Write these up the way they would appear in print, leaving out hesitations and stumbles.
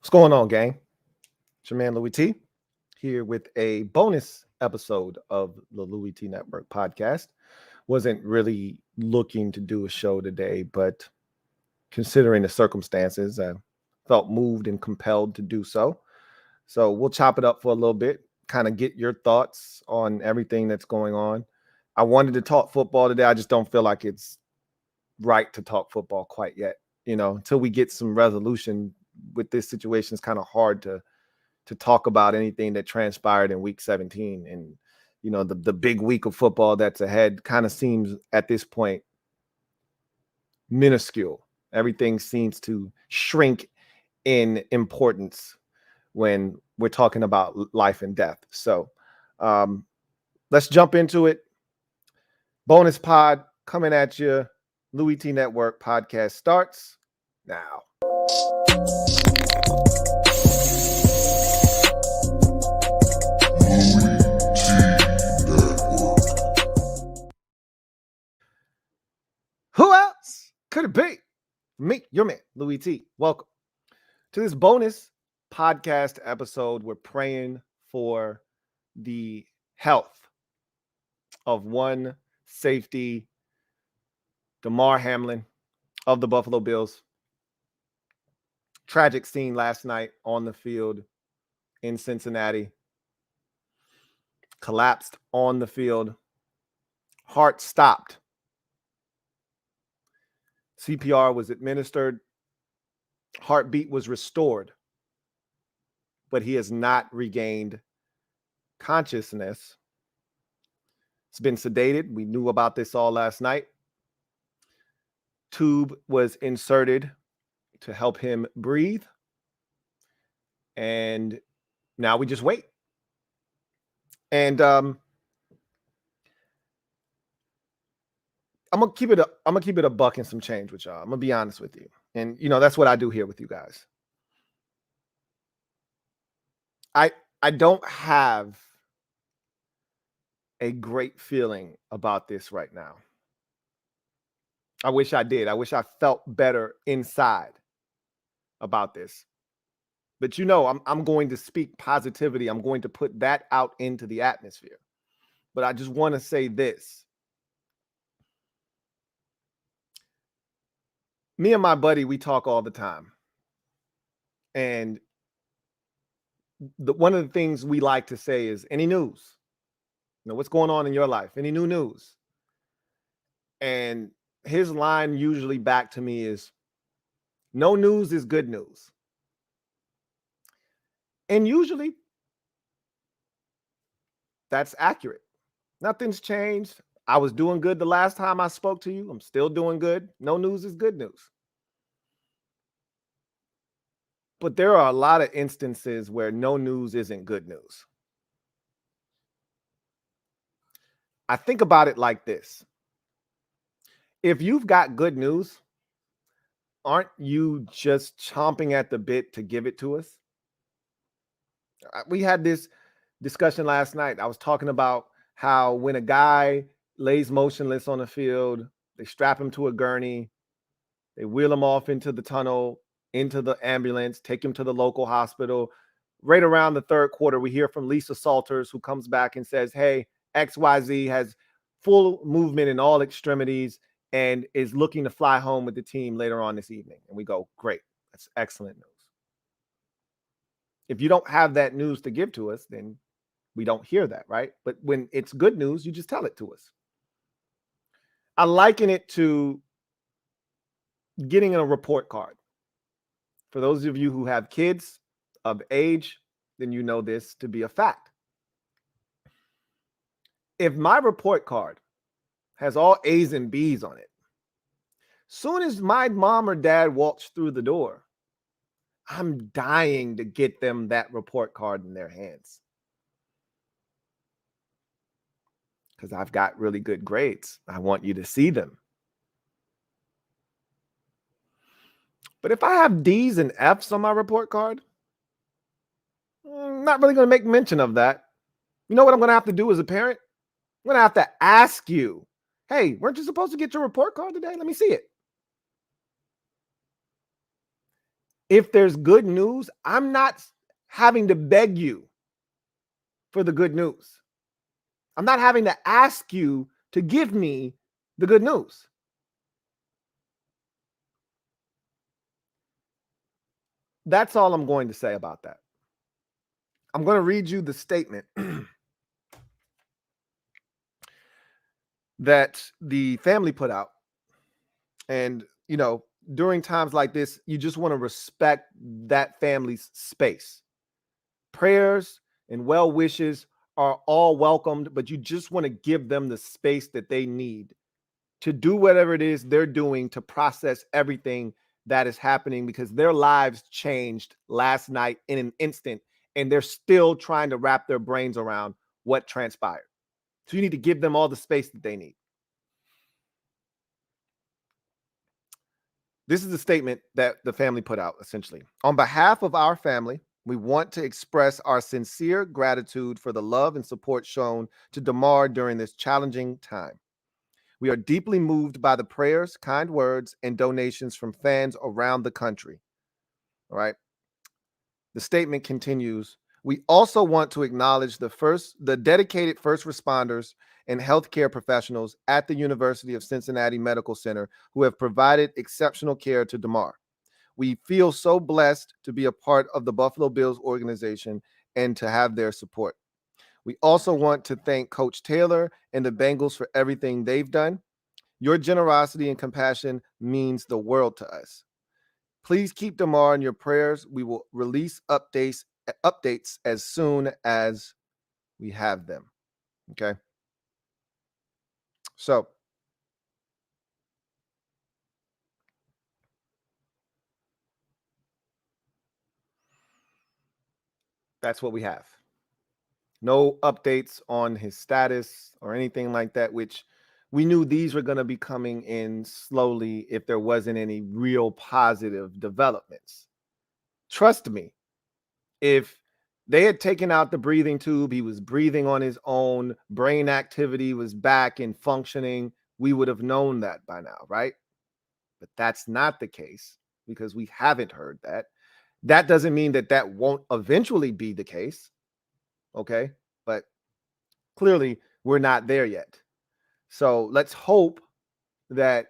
What's going on, gang? It's your man Louie T here with a bonus episode of the Louie T Network podcast. Wasn't really looking to do a show today, but considering the circumstances, I felt moved and compelled to do so. So we'll chop it up for a little bit, kind of get your thoughts on everything that's going on. I wanted to talk football today. I just don't feel like it's right to talk football quite yet. Until we get some resolution with this situation, it's kind of hard to talk about anything that transpired in week 17. And, the big week of football that's ahead kind of seems at this point minuscule. Everything seems to shrink in importance when we're talking about life and death. So let's jump into it. Bonus pod coming at you. Louie T Network podcast starts now. Who else could it be? Me, your man, Louie T. Welcome to this bonus podcast episode. We're praying for the health of one safety, Damar Hamlin of the Buffalo Bills. Tragic scene last night on the field in Cincinnati. Collapsed on the field. Heart stopped. CPR was administered. Heartbeat was restored. But he has not regained consciousness. It's been sedated. We knew about this all last night. Tube was inserted to help him breathe. And now we just wait. And I'm gonna keep it a buck and some change with y'all. I'm gonna be honest with you. And that's what I do here with you guys. I don't have a great feeling about this right now. I wish I did. I wish I felt better inside about this. But I'm going to speak positivity. I'm going to put that out into the atmosphere. But I just want to say this. Me and my buddy, we talk all the time. And one of the things we like to say is, any news? What's going on in your life? Any new news? And his line usually back to me is, no news is good news. And usually that's accurate. Nothing's changed. I was doing good the last time I spoke to you. I'm still doing good. No news is good news. But there are a lot of instances where no news isn't good news. I think about it like this. If you've got good news, aren't you just chomping at the bit to give it to us? We had this discussion last night. I was talking about how when a guy lays motionless on the field, they strap him to a gurney, they wheel him off into the tunnel, into the ambulance, take him to the local hospital. Right around the third quarter, we hear from Lisa Salters, who comes back and says, hey, XYZ has full movement in all extremities and is looking to fly home with the team later on this evening. And we go, great. That's excellent news. If you don't have that news to give to us, then we don't hear that, right? But when it's good news, you just tell it to us. I liken it to getting a report card. For those of you who have kids of age, then you know this to be a fact. If my report card has all A's and B's on it, soon as my mom or dad walks through the door, I'm dying to get them that report card in their hands. Because I've got really good grades. I want you to see them. But if I have D's and F's on my report card, I'm not really going to make mention of that. You know what I'm going to have to do as a parent? I'm going to have to ask you, hey, weren't you supposed to get your report card today? Let me see it. If there's good news, I'm not having to beg you for the good news. I'm not having to ask you to give me the good news. That's all I'm going to say about that. I'm going to read you the statement that the family put out. And, during times like this, you just want to respect that family's space. Prayers and well wishes are all welcomed, but you just want to give them the space that they need to do whatever it is they're doing to process everything that is happening, because their lives changed last night in an instant and they're still trying to wrap their brains around what transpired. So you need to give them all the space that they need. This is the statement that the family put out, essentially. On behalf of our family, we want to express our sincere gratitude for the love and support shown to Damar during this challenging time. We are deeply moved by the prayers, kind words, and donations from fans around the country. All right. The statement continues. We also want to acknowledge the dedicated first responders and healthcare professionals at the University of Cincinnati Medical Center who have provided exceptional care to Damar. We feel so blessed to be a part of the Buffalo Bills organization and to have their support. We also want to thank Coach Taylor and the Bengals for everything they've done. Your generosity and compassion means the world to us. Please keep Damar in your prayers. We will release updates as soon as we have them. Okay. So that's what we have. No updates on his status or anything like that, which we knew these were going to be coming in slowly if there wasn't any real positive developments. Trust me, if they had taken out the breathing tube, he was breathing on his own, brain activity was back and functioning, we would have known that by now, right? But that's not the case because we haven't heard that. That doesn't mean that that won't eventually be the case, okay? But clearly, we're not there yet. So let's hope that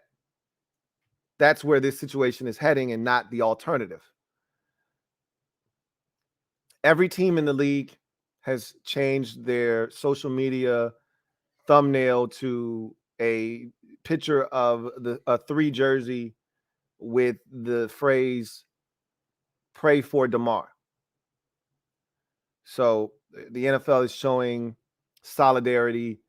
that's where this situation is heading and not the alternative. Every team in the league has changed their social media thumbnail to a picture of a 3 jersey with the phrase "Pray for Damar." So the NFL is showing solidarity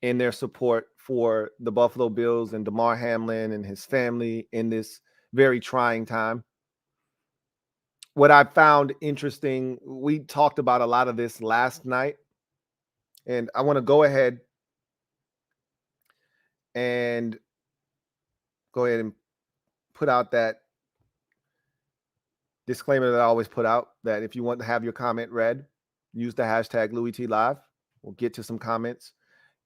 in their support for the Buffalo Bills and Damar Hamlin and his family in this very trying time. What I found interesting, we talked about a lot of this last night, and I want to go ahead and put out that disclaimer that I always put out, that if you want to have your comment read, use the hashtag LouieTLive. We'll get to some comments.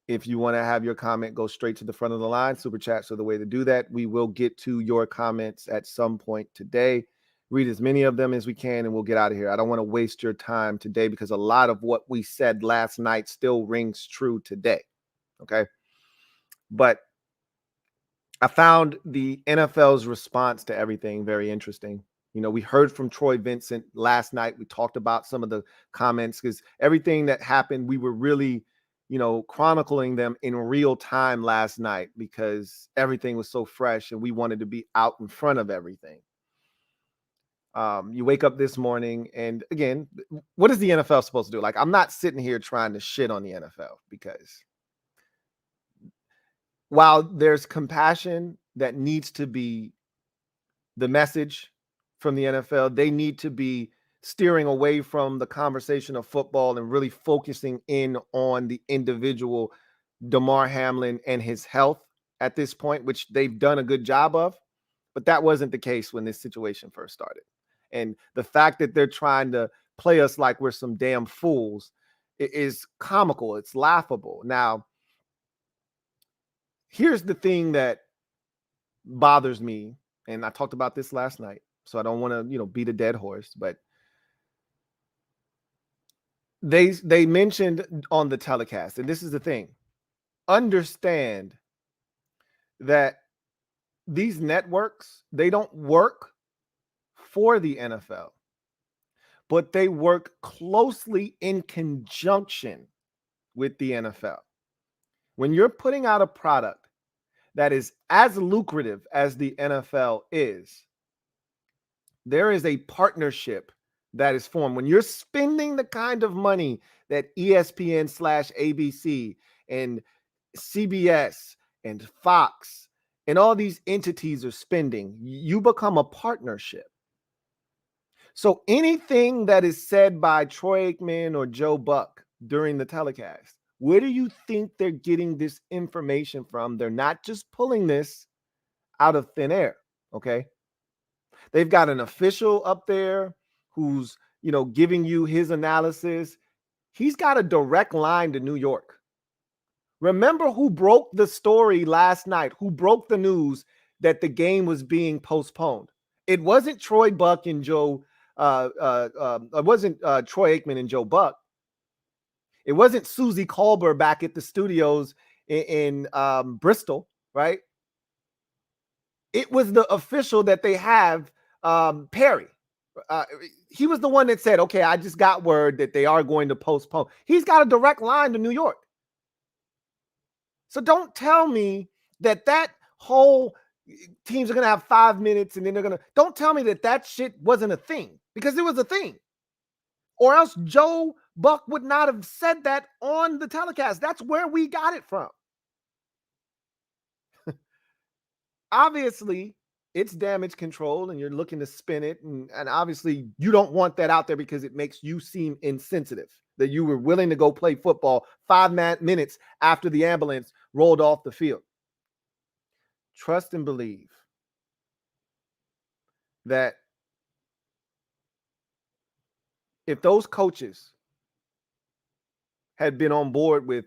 If you want to have your comment go straight to the front of the line, super chats are the way to do that. We will get to your comments at some point today. Read as many of them as we can, and we'll get out of here. I don't want to waste your time today because a lot of what we said last night still rings true today. Okay. But I found the NFL's response to everything very interesting. We heard from Troy Vincent last night. We talked about some of the comments because everything that happened, we were really, chronicling them in real time last night because everything was so fresh and we wanted to be out in front of everything. You wake up this morning and again, what is the NFL supposed to do? Like, I'm not sitting here trying to shit on the NFL because while there's compassion that needs to be the message from the NFL, they need to be steering away from the conversation of football and really focusing in on the individual Damar Hamlin and his health at this point, which they've done a good job of. But that wasn't the case when this situation first started. And the fact that they're trying to play us like we're some damn fools is comical. It's laughable. Now, here's the thing that bothers me, and I talked about this last night. so I don't want to, beat a dead horse, but they mentioned on the telecast, and this is the thing. Understand that these networks, they don't work for the NFL, but they work closely in conjunction with the NFL. When you're putting out a product that is as lucrative as the NFL is, there is a partnership that is formed. When you're spending the kind of money that ESPN/ABC and CBS and Fox and all these entities are spending, you become a partnership. So anything that is said by Troy Aikman or Joe Buck during the telecast, where do you think they're getting this information from? They're not just pulling this out of thin air, okay? They've got an official up there who's, giving you his analysis. He's got a direct line to New York. Remember who broke the story last night, who broke the news that the game was being postponed? It wasn't Troy Buck and Joe. It wasn't Troy Aikman and Joe Buck. It wasn't Susie Colbert back at the studios in Bristol, right? It was the official that they have, Perry. He was the one that said, okay, I just got word that they are going to postpone. He's got a direct line to New York. So don't tell me that whole teams are going to have 5 minutes and then don't tell me that shit wasn't a thing, because it was a thing. Or else Joe Buck would not have said that on the telecast. That's where we got it from. Obviously, it's damage control and you're looking to spin it. And obviously, you don't want that out there because it makes you seem insensitive, that you were willing to go play football 5 minutes after the ambulance rolled off the field. Trust and believe that if those coaches had been on board with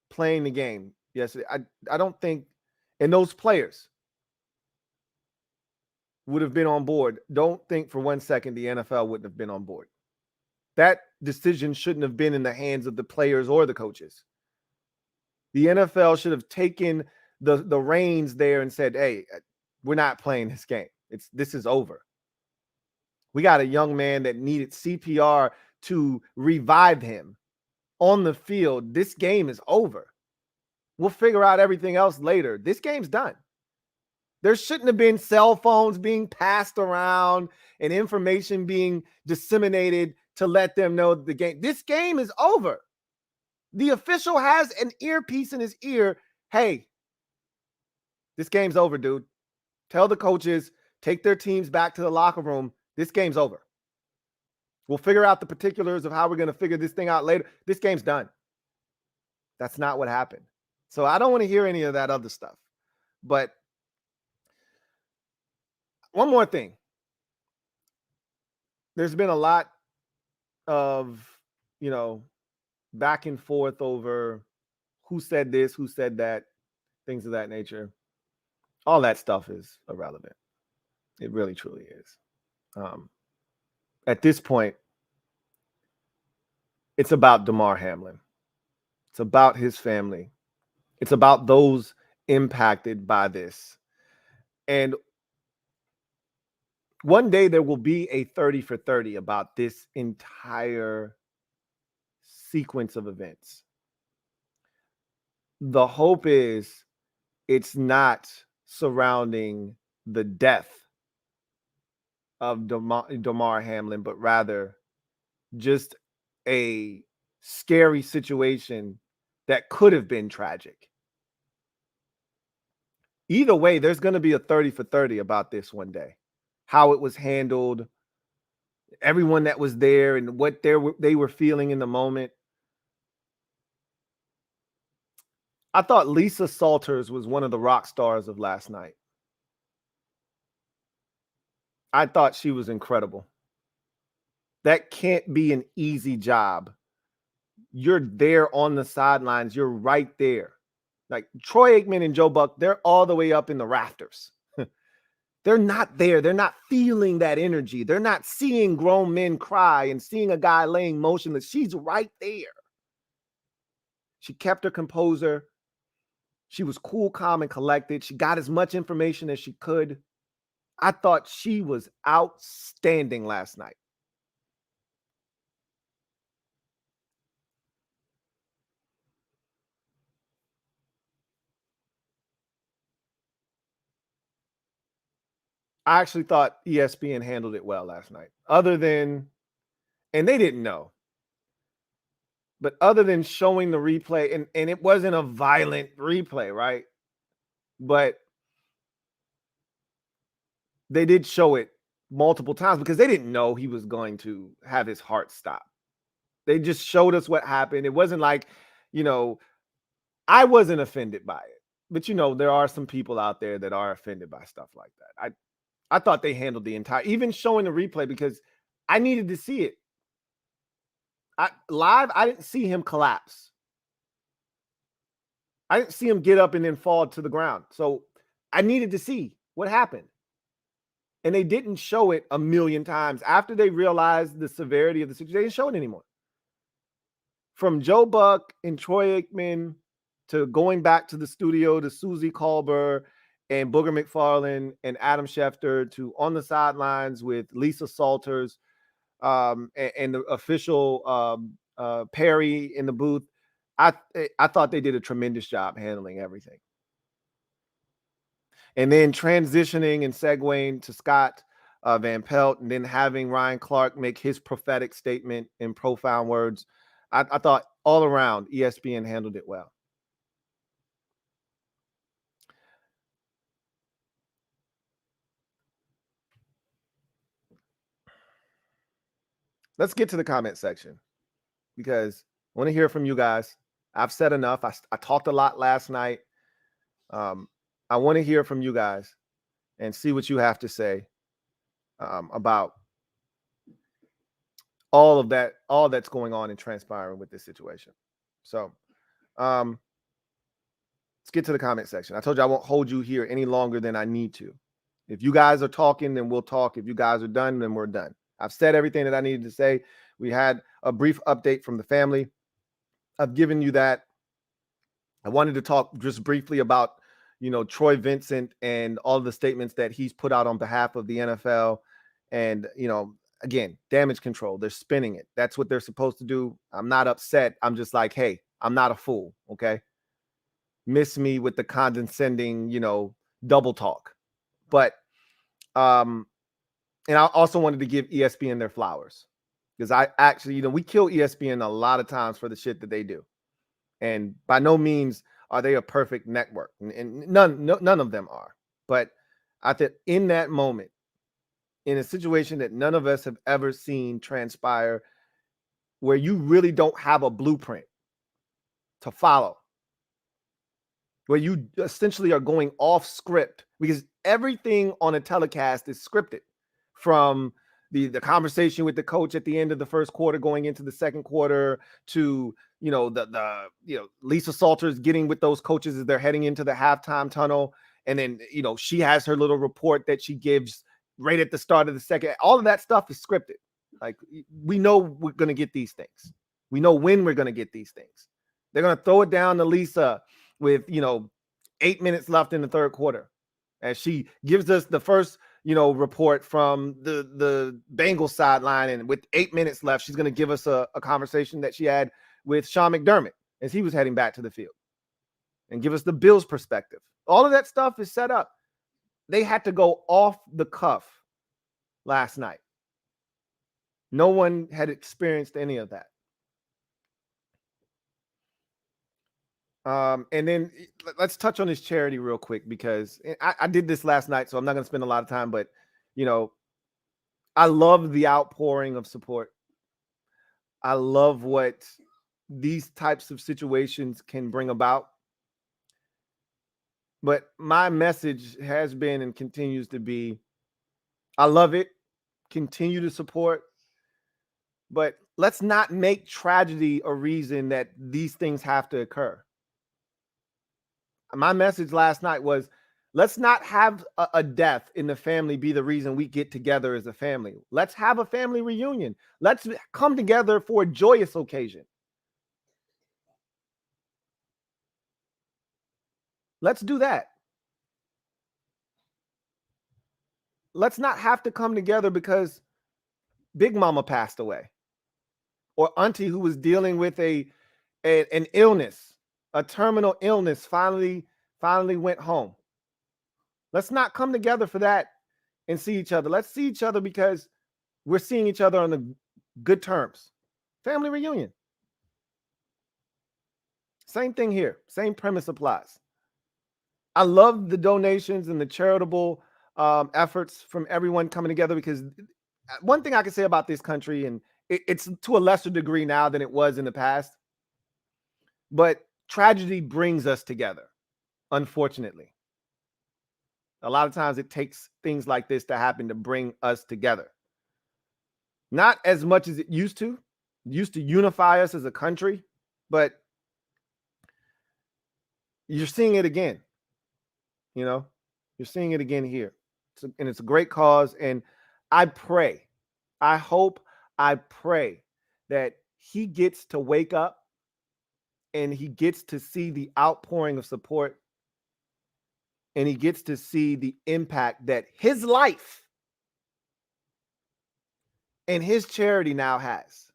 playing the game yesterday, I don't think, and those players would have been on board. Don't think for 1 second the NFL wouldn't have been on board. That decision shouldn't have been in the hands of the players or the coaches. The NFL should have taken the reins there and said, hey, we're not playing this game. This is over. We got a young man that needed CPR to revive him on the field. This game is over. We'll figure out everything else later. This game's done. There shouldn't have been cell phones being passed around and information being disseminated to let them know this game is over. The official has an earpiece in his ear. Hey, this game's over, dude. Tell the coaches, take their teams back to the locker room. This game's over. We'll figure out the particulars of how we're going to figure this thing out later. This game's done. That's not what happened. So I don't want to hear any of that other stuff. But one more thing. There's been a lot of, back and forth over who said this, who said that, things of that nature. All that stuff is irrelevant. It really, truly is. At this point, it's about Damar Hamlin. It's about his family. It's about those impacted by this. And one day there will be a 30 for 30 about this entire sequence of events. The hope is it's not surrounding the death of Damar Hamlin, but rather just a scary situation that could have been tragic. Either way, there's going to be a 30 for 30 about this one day. How it was handled, everyone that was there, and what they were feeling in the moment. I thought Lisa Salters was one of the rock stars of last night. I thought she was incredible. That can't be an easy job. You're there on the sidelines. You're right there. Like Troy Aikman and Joe Buck, they're all the way up in the rafters. They're not there. They're not feeling that energy. They're not seeing grown men cry and seeing a guy laying motionless. She's right there. She kept her composure. She was cool, calm, and collected. She got as much information as she could. I thought she was outstanding last night. I actually thought ESPN handled it well last night. Other than, and they didn't know, but other than showing the replay, and it wasn't a violent replay, right? But they did show it multiple times because they didn't know he was going to have his heart stop. They just showed us what happened. It wasn't like, I wasn't offended by it. But there are some people out there that are offended by stuff like that. I thought they handled the entire, even showing the replay, because I needed to see it. Live, I didn't see him collapse. I didn't see him get up and then fall to the ground. So I needed to see what happened. And they didn't show it a million times. After they realized the severity of the situation, they didn't show it anymore. From Joe Buck and Troy Aikman to going back to the studio to Susie Colbert and Booger McFarlane and Adam Schefter, to on the sidelines with Lisa Salters and the official Perry in the booth. I thought they did a tremendous job handling everything. And then transitioning and segueing to Scott Van Pelt, and then having Ryan Clark make his prophetic statement in profound words. I thought all around ESPN handled it well. Let's get to the comment section because I want to hear from you guys. I've said enough. I talked a lot last night. I want to hear from you guys and see what you have to say about all of that, all that's going on and transpiring with this situation. So let's get to the comment section. I told you I won't hold you here any longer than I need to. If you guys are talking, then we'll talk. If you guys are done, then we're done. I've said everything that I needed to say. We had a brief update from the family. I've given you that. I wanted to talk just briefly about, Troy Vincent and all the statements that he's put out on behalf of the NFL. And, again, damage control. They're spinning it. That's what they're supposed to do. I'm not upset. I'm just like, hey, I'm not a fool. Okay. Miss me with the condescending, double talk. But, and I also wanted to give ESPN their flowers because I actually, we kill ESPN a lot of times for the shit that they do. And by no means are they a perfect network, and none of them are. But I think in that moment, in a situation that none of us have ever seen transpire, where you really don't have a blueprint to follow, where you essentially are going off script, because everything on a telecast is scripted, from the conversation with the coach at the end of the first quarter going into the second quarter to Lisa Salters getting with those coaches as they're heading into the halftime tunnel, and then she has her little report that she gives right at the start of the second. All of that stuff is scripted. Like, we know we're going to get these things. We know when we're going to get these things. They're going to throw it down to Lisa with 8 minutes left in the third quarter, as she gives us the first report from the Bengals sideline, and with 8 minutes left, she's going to give us a conversation that she had with Sean McDermott as he was heading back to the field, and give us the Bills perspective. All of that stuff is set up. They had to go off the cuff last night. No one had experienced any of that. And then let's touch on this charity real quick, because I did this last night, so I'm not going to spend a lot of time, but I love the outpouring of support. I love what these types of situations can bring about. But my message has been and continues to be, I love it. Continue to support. But let's not make tragedy a reason that these things have to occur. My message last night was, Let's not have a death in the family be the reason we get together as a family. Let's have a family reunion. Let's come together for a joyous occasion. Let's do that. Let's not have to come together because Big Mama passed away or Auntie who was dealing with an illness, a terminal illness, finally went home. Let's not come together for that and see each other. Let's see each other because we're seeing each other on the good terms. Family reunion. Same thing here. Same premise applies. I love the donations and the charitable efforts from everyone coming together, because one thing I can say about this country, and it's to a lesser degree now than it was in the past, but tragedy brings us together, unfortunately. A lot of times it takes things like this to happen to bring us together. Not as much as it used to unify us as a country, but you're seeing it again. You know, you're seeing it again here. And it's a great cause. And I pray, I hope, I pray that he gets to wake up and he gets to see the outpouring of support, and he gets to see the impact that his life and his charity now has.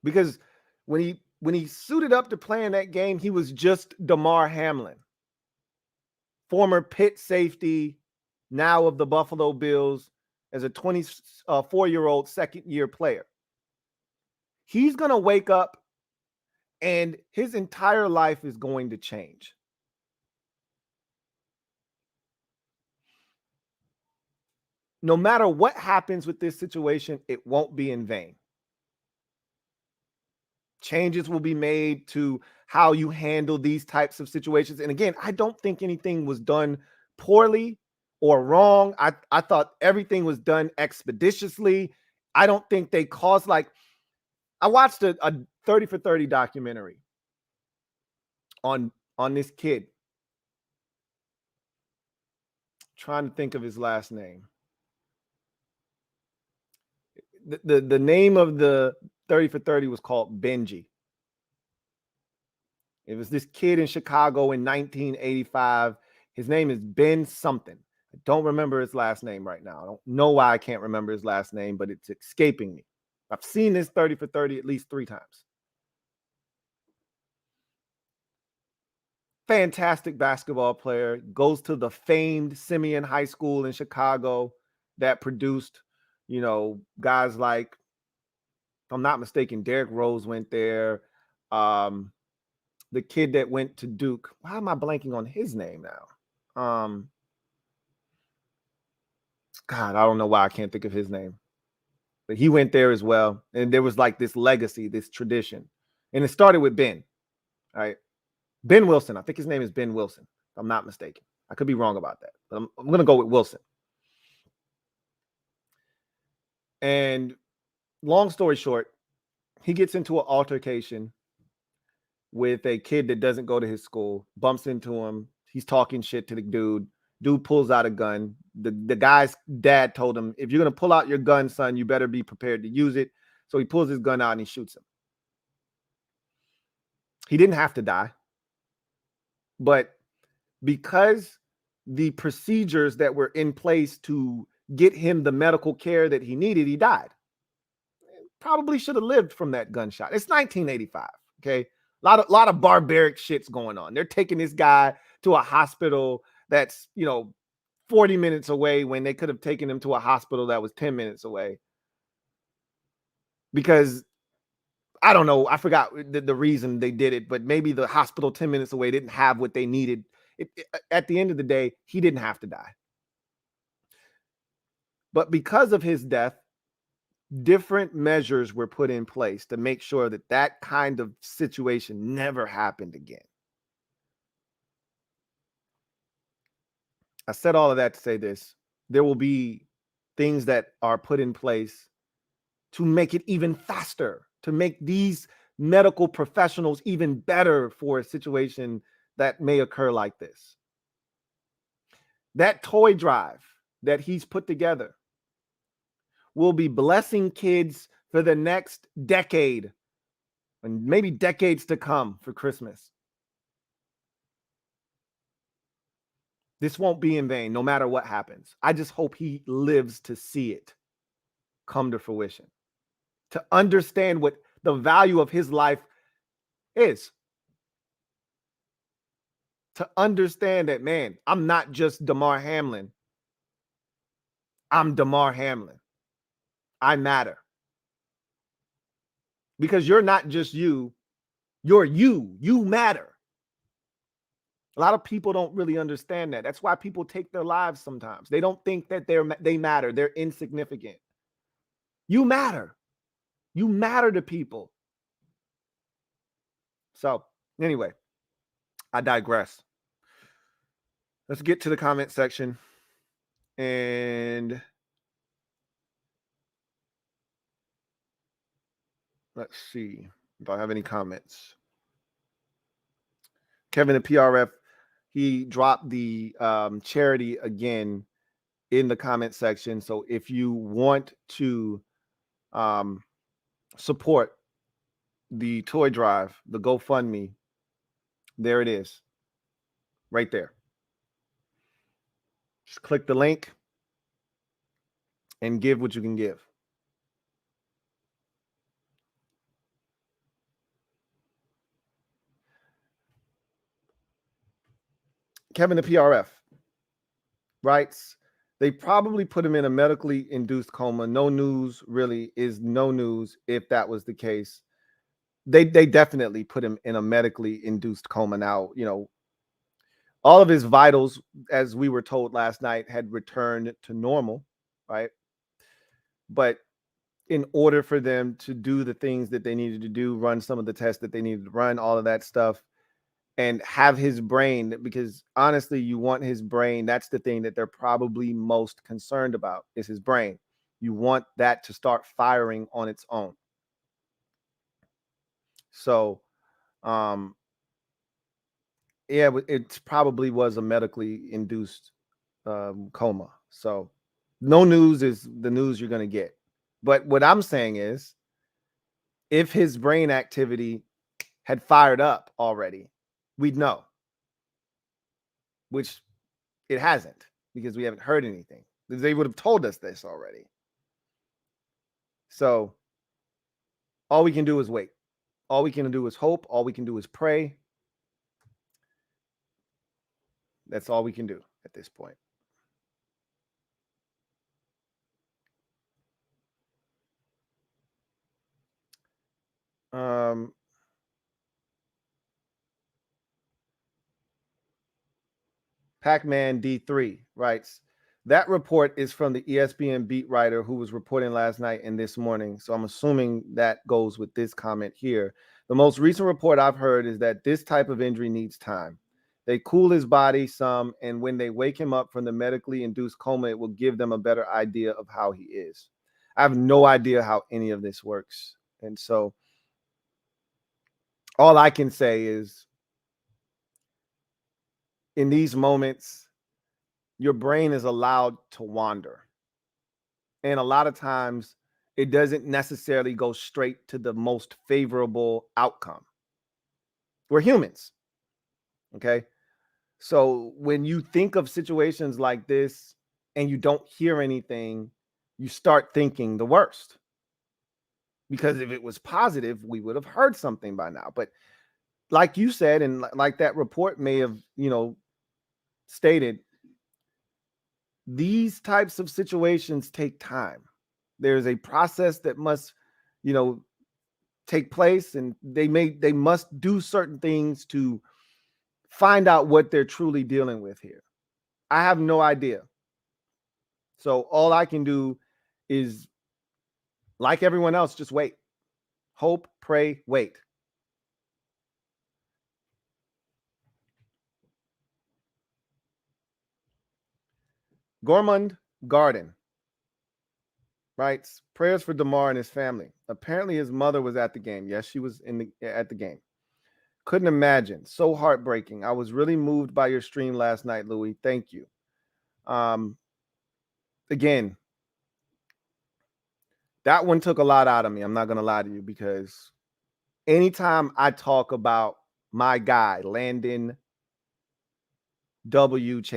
Because when he suited up to play in that game, he was just Damar Hamlin, former Pitt safety, now of the Buffalo Bills, as a 24-year-old second-year player. He's going to wake up and his entire life is going to change. No matter what happens with this situation, it won't be in vain. Changes will be made to how you handle these types of situations. And again, I don't think anything was done poorly or wrong. I thought everything was done expeditiously. I don't think they caused, like, I watched a 30 for 30 documentary on this kid. Trying to think of his last name. The name of the 30 for 30 was called Benji. It was this kid in Chicago in 1985. His name is Ben something. I don't remember his last name right now. I don't know why I can't remember his last name, but it's escaping me. I've seen this 30 for 30 at least 3 times. Fantastic basketball player. Goes to the famed Simeon High School in Chicago that produced, guys like, if I'm not mistaken, Derrick Rose went there. The kid that went to Duke. Why am I blanking on his name now? God, I don't know why I can't think of his name. But he went there as well. And there was like this legacy, this tradition. And it started with Ben. All right. Ben Wilson. I think his name is Ben Wilson, if I'm not mistaken. I could be wrong about that, but I'm going to go with Wilson. And long story short, he gets into an altercation with a kid that doesn't go to his school, bumps into him. He's talking shit to the dude. Dude pulls out a gun. The guy's dad told him, if you're going to pull out your gun, son, you better be prepared to use it. So he pulls his gun out and he shoots him. He didn't have to die. But because the procedures that were in place to get him the medical care that he needed, he died. Probably should have lived from that gunshot. It's 1985, okay? A lot of barbaric shit's going on. They're taking this guy to a hospital that's, 40 minutes away when they could have taken him to a hospital that was 10 minutes away. Because I don't know, I forgot the reason they did it, but maybe the hospital 10 minutes away didn't have what they needed. At the end of the day, he didn't have to die. But because of his death, different measures were put in place to make sure that that kind of situation never happened again. I said all of that to say this. There will be things that are put in place to make it even faster, to make these medical professionals even better for a situation that may occur like this. That toy drive that he's put together will be blessing kids for the next decade and maybe decades to come for Christmas. This won't be in vain, no matter what happens. I just hope he lives to see it come to fruition, to understand what the value of his life is. To understand that, man, I'm not just Damar Hamlin. I'm Damar Hamlin. I matter. Because you're not just you, you're you. You matter. A lot of people don't really understand that. That's why people take their lives sometimes. They don't think that they matter. They're insignificant. You matter. You matter to people. So, anyway, I digress. Let's get to the comment section. And let's see if I have any comments. Kevin at PRF, he dropped the charity again in the comment section. So if you want to support the toy drive, the GoFundMe, there it is, right there. Just click the link and give what you can give. Kevin the PRF writes, they probably put him in a medically induced coma. No news really is no news if that was the case. They definitely put him in a medically induced coma. Now, you know, all of his vitals, as we were told last night, had returned to normal, right? But in order for them to do the things that they needed to do, run some of the tests that they needed to run, all of that stuff, and have his brain, because honestly, you want his brain. That's the thing that they're probably most concerned about, is his brain. You want that to start firing on its own. So, yeah, it probably was a medically induced coma. So no news is the news you're going to get. But what I'm saying is, if his brain activity had fired up already, we'd know, which it hasn't, because we haven't heard anything. They would have told us this already. So all we can do is wait. All we can do is hope. All we can do is pray. That's all we can do at this point. Pac-Man D3 writes, that report is from the ESPN beat writer who was reporting last night and this morning. So I'm assuming that goes with this comment here. The most recent report I've heard is that this type of injury needs time. They cool his body some, and when they wake him up from the medically induced coma, it will give them a better idea of how he is. I have no idea how any of this works. And so all I can say is, in these moments, your brain is allowed to wander. And a lot of times it doesn't necessarily go straight to the most favorable outcome. We're humans. Okay. So when you think of situations like this and you don't hear anything, you start thinking the worst. Because if it was positive, we would have heard something by now. But like you said, and like that report may have, stated, these types of situations take time. There's a process that must, take place, and they must do certain things to find out what they're truly dealing with here. I have no idea. So all I can do is, like everyone else, just wait. Hope, pray, wait. Gormund Garden writes, prayers for Damar and his family. Apparently his mother was at the game. Yes, she was at the game. Couldn't imagine. So heartbreaking. I was really moved by your stream last night, Louie. Thank you. Again, that one took a lot out of me. I'm not going to lie to you, because anytime I talk about my guy, Landon Webster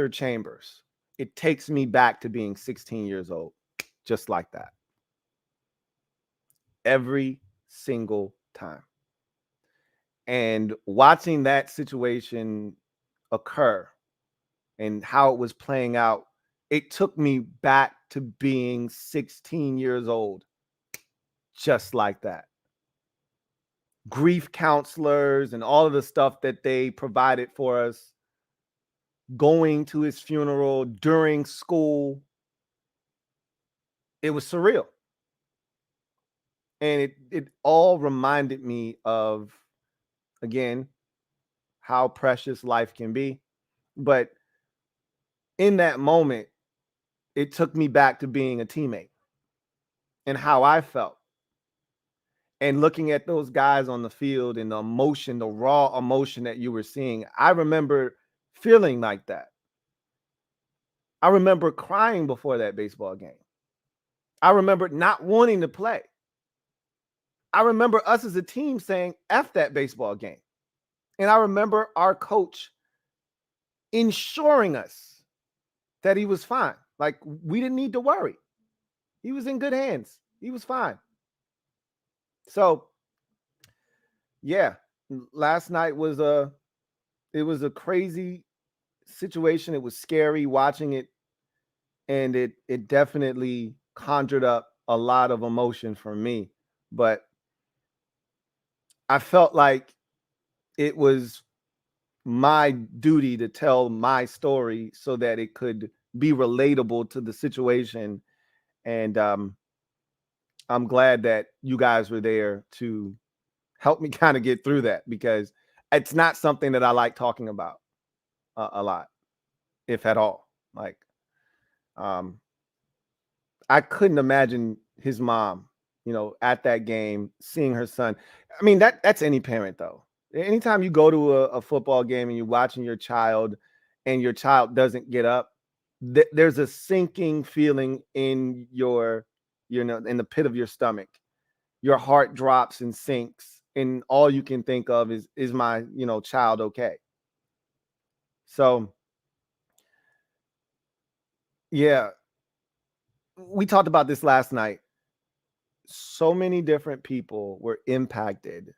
Chambers, it takes me back to being 16 years old, just like that. Every single time. And watching that situation occur and how it was playing out, it took me back to being 16 years old, just like that. Grief counselors and all of the stuff that they provided for us, going to his funeral during school, it was surreal. And it all reminded me of, again, how precious life can be. But in that moment, it took me back to being a teammate and how I felt. And looking at those guys on the field and the emotion, the raw emotion that you were seeing, I remember feeling like that. I remember crying before that baseball game. I remember not wanting to play. I remember us as a team saying, F that baseball game. And I remember our coach ensuring us that he was fine. Like, we didn't need to worry. He was in good hands. He was fine. So, yeah, last night was a crazy situation. It was scary watching it, and it definitely conjured up a lot of emotion for me. But I felt like it was my duty to tell my story so that it could be relatable to the situation. And I'm glad that you guys were there to help me kind of get through that, because it's not something that I like talking about a lot, if at all. Like, I couldn't imagine his mom, at that game, seeing her son. I mean, that's any parent, though. Anytime you go to a football game and you're watching your child and your child doesn't get up, there's a sinking feeling in in the pit of your stomach. Your heart drops and sinks, and all you can think of is my, child okay? So, yeah, we talked about this last night. So many different people were impacted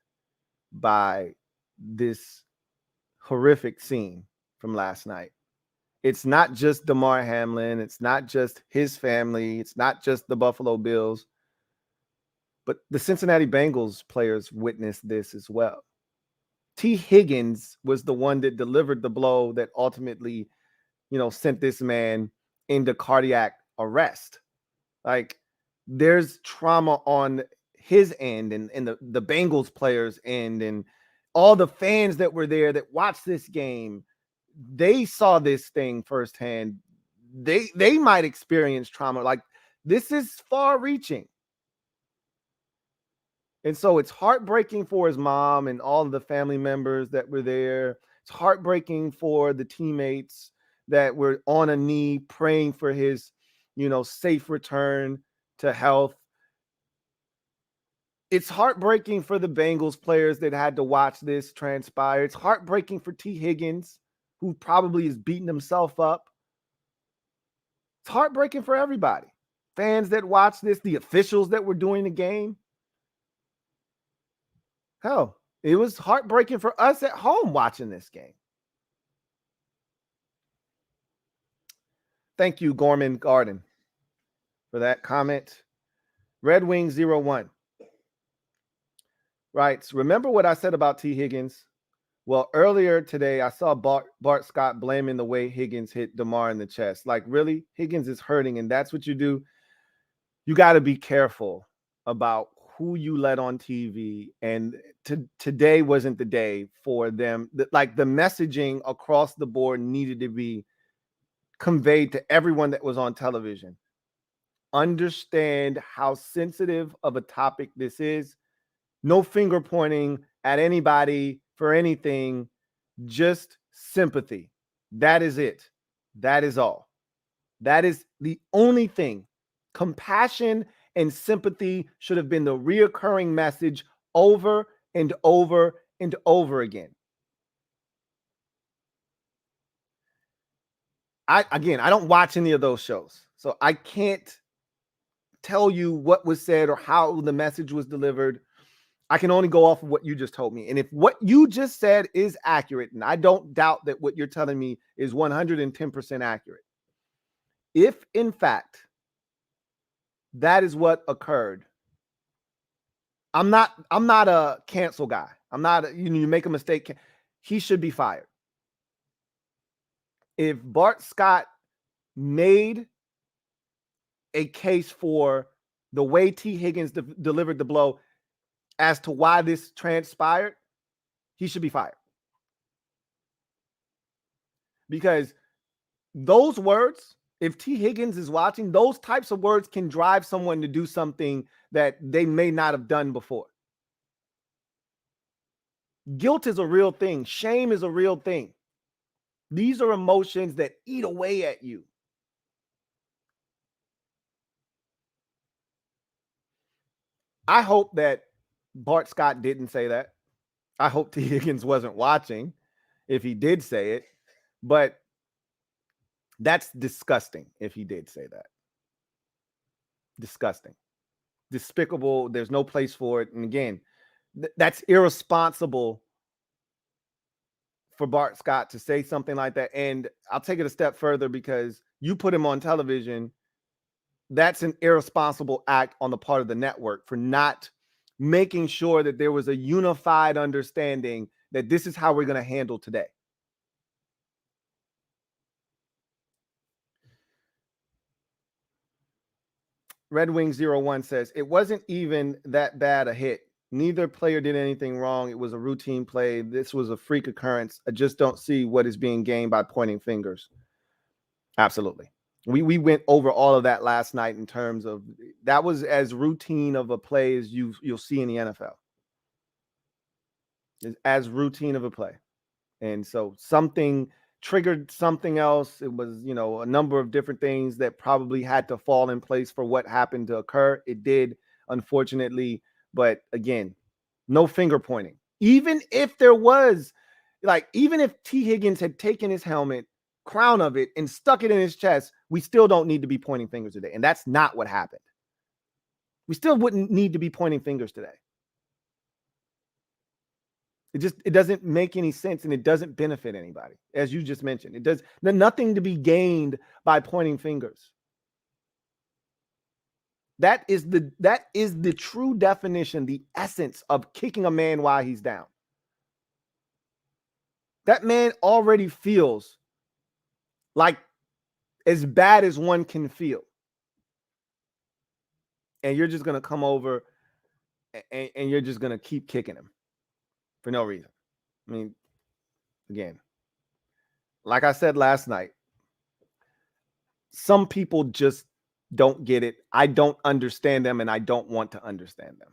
by this horrific scene from last night. It's not just Damar Hamlin. It's not just his family. It's not just the Buffalo Bills. But the Cincinnati Bengals players witnessed this as well. T. Higgins was the one that delivered the blow that ultimately, sent this man into cardiac arrest. Like, there's trauma on his end and the Bengals players' end, and all the fans that were there that watched this game. They saw this thing firsthand. They might experience trauma. Like, this is far reaching. And so it's heartbreaking for his mom and all of the family members that were there. It's heartbreaking for the teammates that were on a knee praying for his, safe return to health. It's heartbreaking for the Bengals players that had to watch this transpire. It's heartbreaking for T. Higgins, who probably is beating himself up. It's heartbreaking for everybody. Fans that watched this, the officials that were doing the game. Hell, it was heartbreaking for us at home watching this game. Thank you, Gorman Garden, for that comment. Red Wing 01 writes, remember what I said about T. Higgins? Well, earlier today, I saw Bart Scott blaming the way Higgins hit Damar in the chest. Like, really? Higgins is hurting, and that's what you do? You got to be careful about who you let on TV. And today wasn't the day for them. Like, the messaging across the board needed to be conveyed to everyone that was on television. Understand how sensitive of a topic this is. No finger pointing, at anybody for anything, just sympathy. That is it. That is all. That is the only thing. Compassion and sympathy should have been the reoccurring message over and over and over again. I don't watch any of those shows, so I can't tell you what was said or how the message was delivered. I can only go off of what you just told me. And if what you just said is accurate, and I don't doubt that what you're telling me is 110% accurate, if in fact that is what occurred, I'm not a cancel guy. I'm not, you make a mistake, he should be fired. If Bart Scott made a case for the way T. Higgins delivered the blow as to why this transpired, he should be fired. Because those words, if T. Higgins is watching, those types of words can drive someone to do something that they may not have done before. Guilt is a real thing. Shame is a real thing. These are emotions that eat away at you. I hope that Bart Scott didn't say that. I hope T. Higgins wasn't watching if he did say it, but that's disgusting if he did say that. Disgusting. Despicable. There's no place for it. And again, that's irresponsible for Bart Scott to say something like that. And I'll take it a step further, because you put him on television. That's an irresponsible act on the part of the network for not making sure that there was a unified understanding that this is how we're going to handle today. Red Wing 01 says, it wasn't even that bad a hit. Neither player did anything wrong. It was a routine play. This was a freak occurrence. I just don't see what is being gained by pointing fingers. Absolutely. We went over all of that last night in terms of that was as routine of a play as you'll see in the NFL. It's as routine of a play. And so something triggered something else. It was, a number of different things that probably had to fall in place for what happened to occur. It did, unfortunately. But again, no finger pointing. Even if there was, even if T. Higgins had taken his helmet, crown of it, and stuck it in his chest, we still don't need to be pointing fingers today. And that's not what happened. We still wouldn't need to be pointing fingers today. It doesn't make any sense, and it doesn't benefit anybody. As you just mentioned, there's nothing to be gained by pointing fingers. That is the true definition, the essence of kicking a man while he's down. That man already feels like as bad as one can feel. And you're just going to come over and you're just going to keep kicking him for no reason. I mean, again, like I said last night, some people just don't get it. I don't understand them, and I don't want to understand them.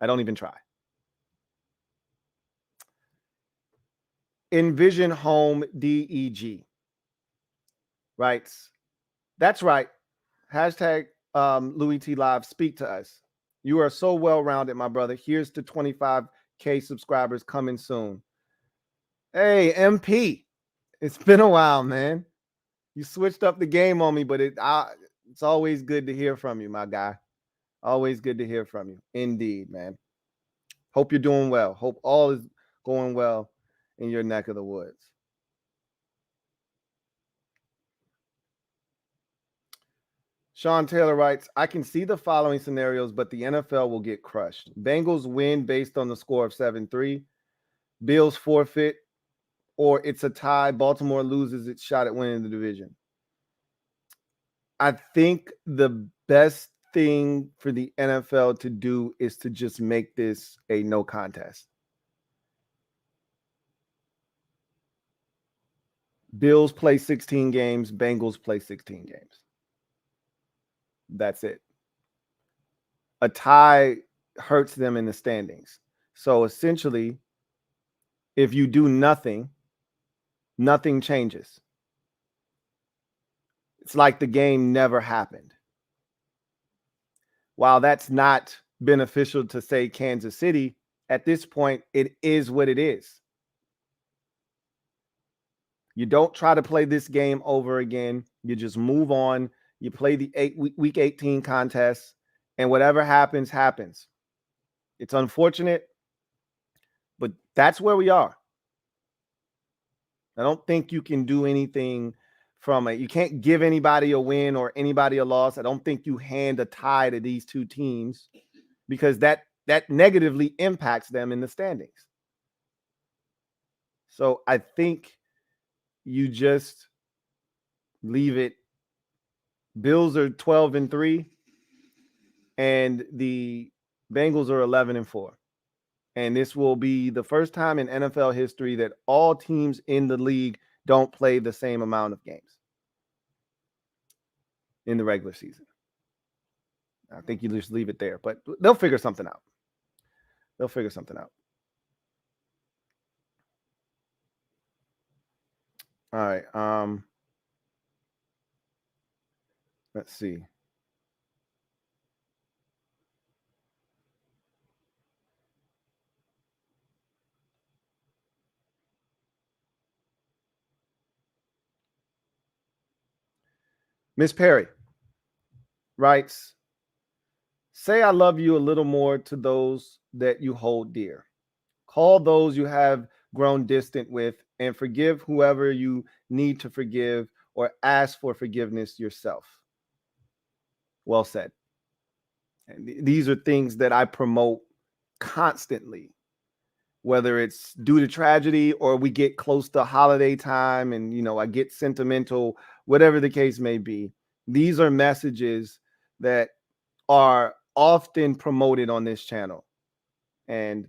I don't even try. Envision Home DEG writes, that's right. Hashtag Louie T Live, speak to us. You are so well-rounded, my brother. Here's to 25K subscribers coming soon. Hey, MP. It's been a while, man. You switched up the game on me, but it's always good to hear from you, my guy. Always good to hear from you. Indeed, man. Hope you're doing well. Hope all is going well in your neck of the woods. Sean Taylor writes, I can see the following scenarios, but the NFL will get crushed. Bengals win based on the score of 7-3. Bills forfeit, or it's a tie. Baltimore loses its shot at winning the division. I think the best thing for the NFL to do is to just make this a no contest. Bills play 16 games. Bengals play 16 games. That's it. A tie hurts them in the standings. So essentially, if you do nothing, nothing changes. It's like the game never happened. While that's not beneficial to, say, Kansas City, at this point, it is what it is. You don't try to play this game over again. You just move on. You play the week 18 contest, and whatever happens, happens. It's unfortunate, but that's where we are. I don't think you can do anything from it. You can't give anybody a win or anybody a loss. I don't think you hand a tie to these two teams because that negatively impacts them in the standings. So I think you just leave it. Bills are 12-3, and the Bengals are 11-4. And this will be the first time in NFL history that all teams in the league don't play the same amount of games in the regular season. I think you just leave it there, but they'll figure something out. They'll figure something out. All right. Let's see. Miss Perry writes, say I love you a little more to those that you hold dear. Call those you have grown distant with and forgive whoever you need to forgive or ask for forgiveness yourself. Well said. And these are things that I promote constantly, whether it's due to tragedy or we get close to holiday time and, I get sentimental, whatever the case may be. These are messages that are often promoted on this channel. And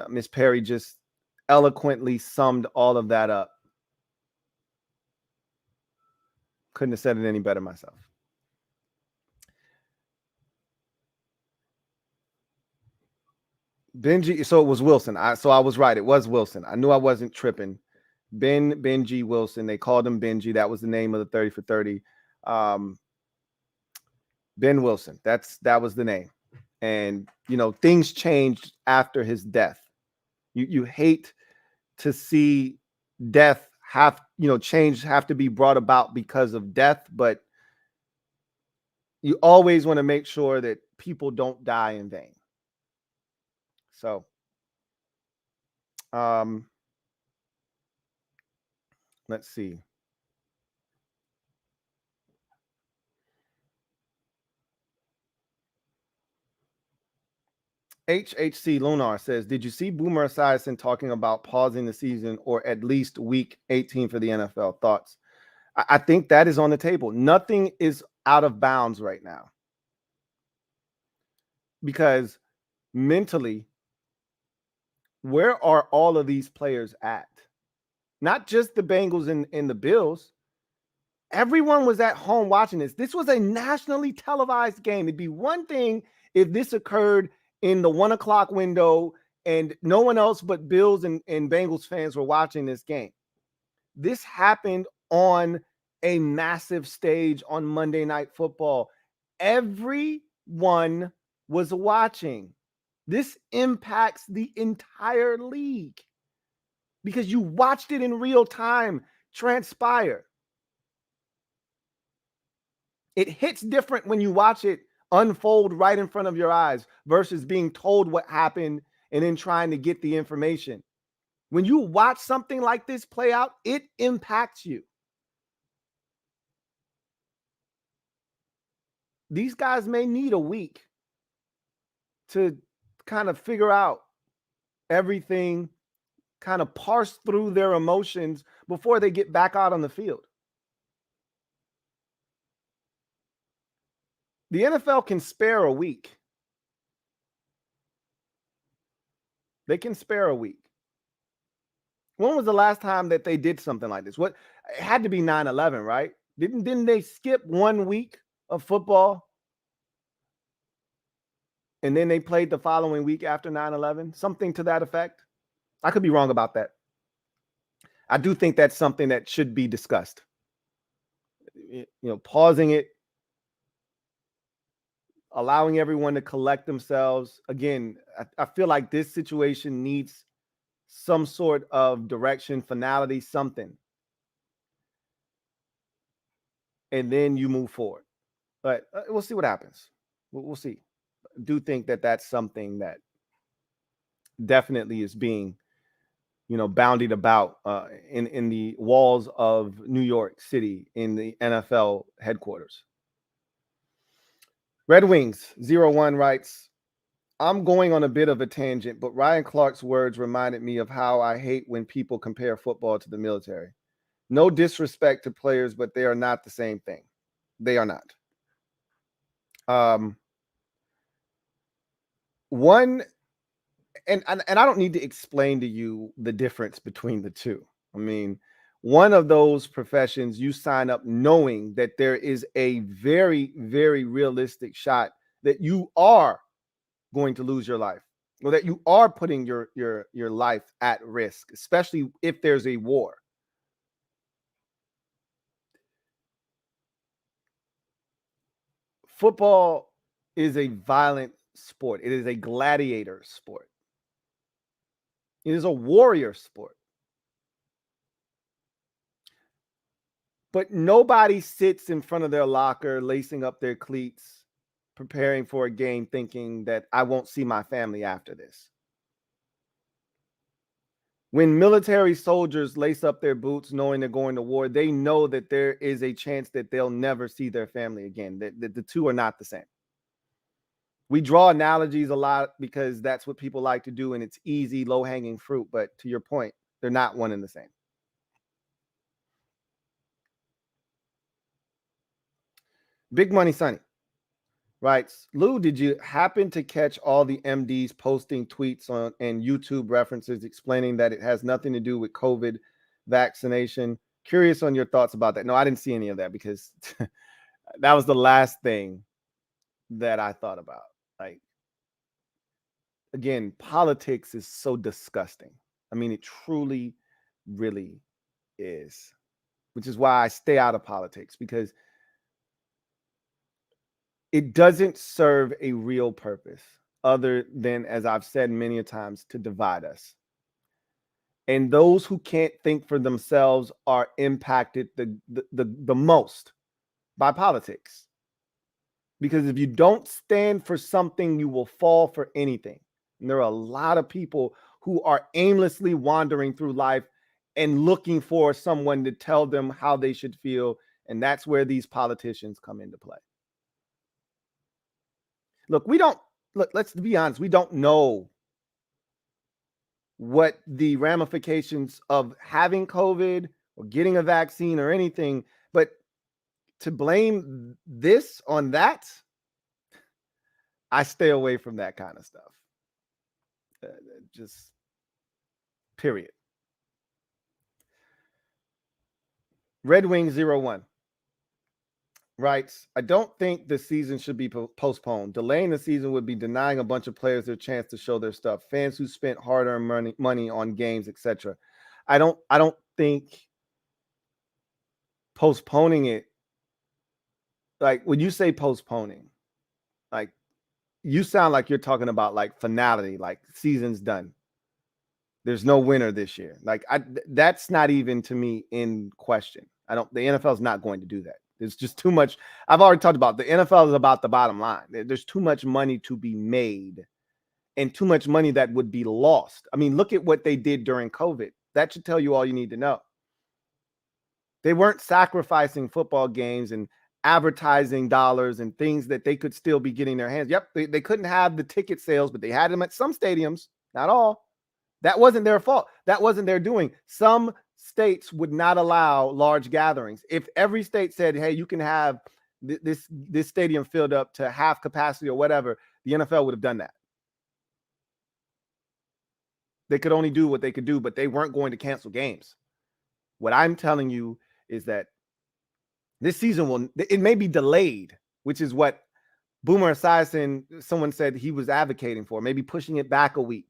Miss Perry just eloquently summed all of that up. Couldn't have said it any better myself. Benji, so it was Wilson. So I was right. It was Wilson. I knew I wasn't tripping. Benji Wilson. They called him Benji. That was the name of the 30 for 30. Ben Wilson. That was the name. And things changed after his death. You hate to see death change have to be brought about because of death, but you always want to make sure that people don't die in vain. So, let's see. HHC Lunar says, did you see Boomer Esiason talking about pausing the season or at least week 18 for the NFL? Thoughts? I think that is on the table. Nothing is out of bounds right now. Because mentally, where are all of these players at? Not just the Bengals and the Bills. Everyone was at home watching this. This was a nationally televised game. It'd be one thing if this occurred in the 1 o'clock window and no one else but Bills and Bengals fans were watching this game. This happened on a massive stage on Monday Night Football. Everyone was watching. This impacts the entire league because you watched it in real time transpire. It hits different when you watch it unfold right in front of your eyes versus being told what happened and then trying to get the information. When you watch something like this play out, it impacts you. These guys may need a week to kind of figure out everything, kind of parse through their emotions before they get back out on the field. The NFL can spare a week. They can spare a week. When was the last time that they did something like this? It had to be 9/11, right? Didn't they skip 1 week of football? And then they played the following week after 9/11? Something to that effect. I could be wrong about that. I do think that's something that should be discussed. Pausing it, allowing everyone to collect themselves. Again, I feel like this situation needs some sort of direction, finality, something. And then you move forward. But we'll see what happens. We'll see. I do think that that's something that definitely is being, boundied about in the walls of New York City in the NFL headquarters. Red Wings 01 writes, I'm going on a bit of a tangent, but Ryan Clark's words reminded me of how I hate when people compare football to the military. No disrespect to players, but they are not the same thing. They are not. One, and I don't need to explain to you the difference between the two. I mean, one of those professions, you sign up knowing that there is a very, very realistic shot that you are going to lose your life, or that you are putting your life at risk, especially if there's a war. Football is a violent sport. It is a gladiator sport. It is a warrior sport. But nobody sits in front of their locker, lacing up their cleats, preparing for a game, thinking that I won't see my family after this. When military soldiers lace up their boots knowing they're going to war, they know that there is a chance that they'll never see their family again, that the two are not the same. We draw analogies a lot because that's what people like to do, and it's easy, low-hanging fruit. But to your point, they're not one and the same. Big Money Sonny writes, Lou, did you happen to catch all the MDs posting tweets on and YouTube references explaining that it has nothing to do with COVID vaccination? Curious on your thoughts about that. No, I didn't see any of that because that was the last thing that I thought about. Like, again, politics is so disgusting. I mean, it truly, really is, which is why I stay out of politics, because it doesn't serve a real purpose other than, as I've said many a times, to divide us. And those who can't think for themselves are impacted the most by politics. Because if you don't stand for something, you will fall for anything. And there are a lot of people who are aimlessly wandering through life and looking for someone to tell them how they should feel. And that's where these politicians come into play. Look, let's be honest, we don't know what the ramifications of having COVID or getting a vaccine or anything, but to blame this on that, I stay away from that kind of stuff. Just period. Red Wing 01 writes, I don't think the season should be postponed. Delaying the season would be denying a bunch of players their chance to show their stuff. Fans who spent hard-earned money on games, etc. I don't think postponing it, like when you say postponing, like you sound like you're talking about like finality, like season's done. There's no winner this year. Like that's not even to me in question. The NFL is not going to do that. There's just too much. I've already talked about the NFL is about the bottom line. There's too much money to be made and too much money that would be lost. I mean, look at what they did during COVID. That should tell you all you need to know. They weren't sacrificing football games and advertising dollars and things that they could still be getting their hands. Yep, they couldn't have the ticket sales, but they had them at some stadiums, not all. That wasn't their fault. That wasn't their doing. Some states would not allow large gatherings. If every state said, hey, you can have this stadium filled up to half capacity or whatever, the NFL would have done that. They could only do what they could do, but they weren't going to cancel games. What I'm telling you is that this season it may be delayed, which is what Boomer Esiason, someone said he was advocating for, maybe pushing it back a week.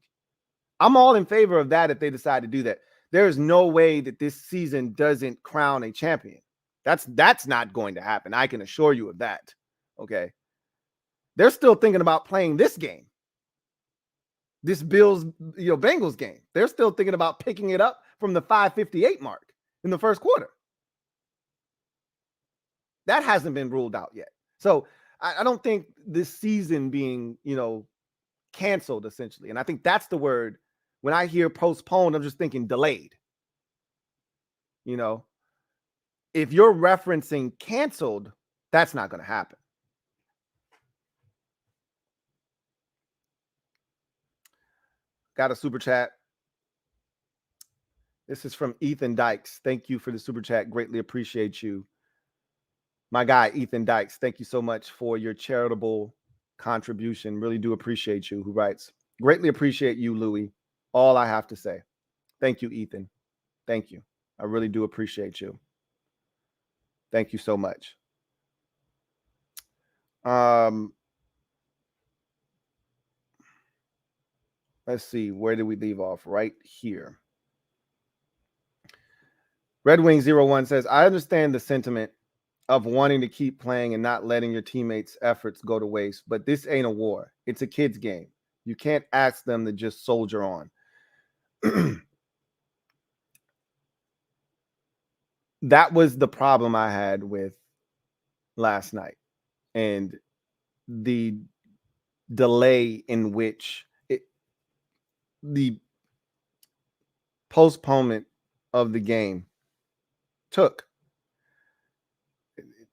I'm all in favor of that if they decide to do that. There is no way that this season doesn't crown a champion. That's not going to happen. I can assure you of that. Okay. They're still thinking about playing this game. This Bills, Bengals game. They're still thinking about picking it up from the 5:58 mark in the first quarter. That hasn't been ruled out yet. So I don't think this season being, canceled essentially. And I think that's the word. When I hear postponed, I'm just thinking delayed. If you're referencing canceled, that's not going to happen. Got a super chat. This is from Ethan Dykes. Thank you for the super chat. Greatly appreciate you. My guy, Ethan Dykes, thank you so much for your charitable contribution. Really do appreciate you. Who writes, greatly appreciate you, Louie. All I have to say. Thank you, Ethan. Thank you. I really do appreciate you. Thank you so much. Let's see. Where did we leave off? Right here. Red Wing 01 says, I understand the sentiment of wanting to keep playing and not letting your teammates' efforts go to waste, but this ain't a war. It's a kid's game. You can't ask them to just soldier on. That was the problem I had with last night and the delay in which the postponement of the game took.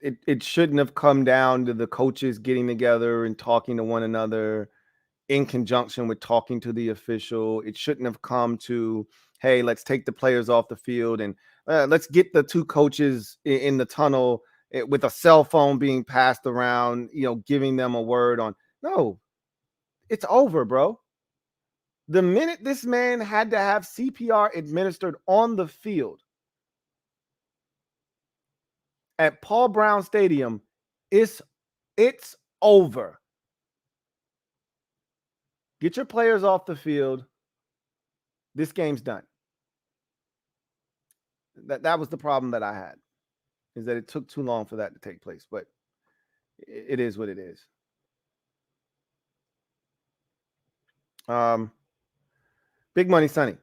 It shouldn't have come down to the coaches getting together and talking to one another in conjunction with talking to the official. It shouldn't have come to, hey, let's take the players off the field and let's get the two coaches in the tunnel with a cell phone being passed around, giving them a word on. No, it's over, bro. The minute this man had to have CPR administered on the field at Paul Brown Stadium, it's over. Get your players off the field. This game's done. That was the problem that I had, is that it took too long for that to take place. But it is what it is. Big Money Sonny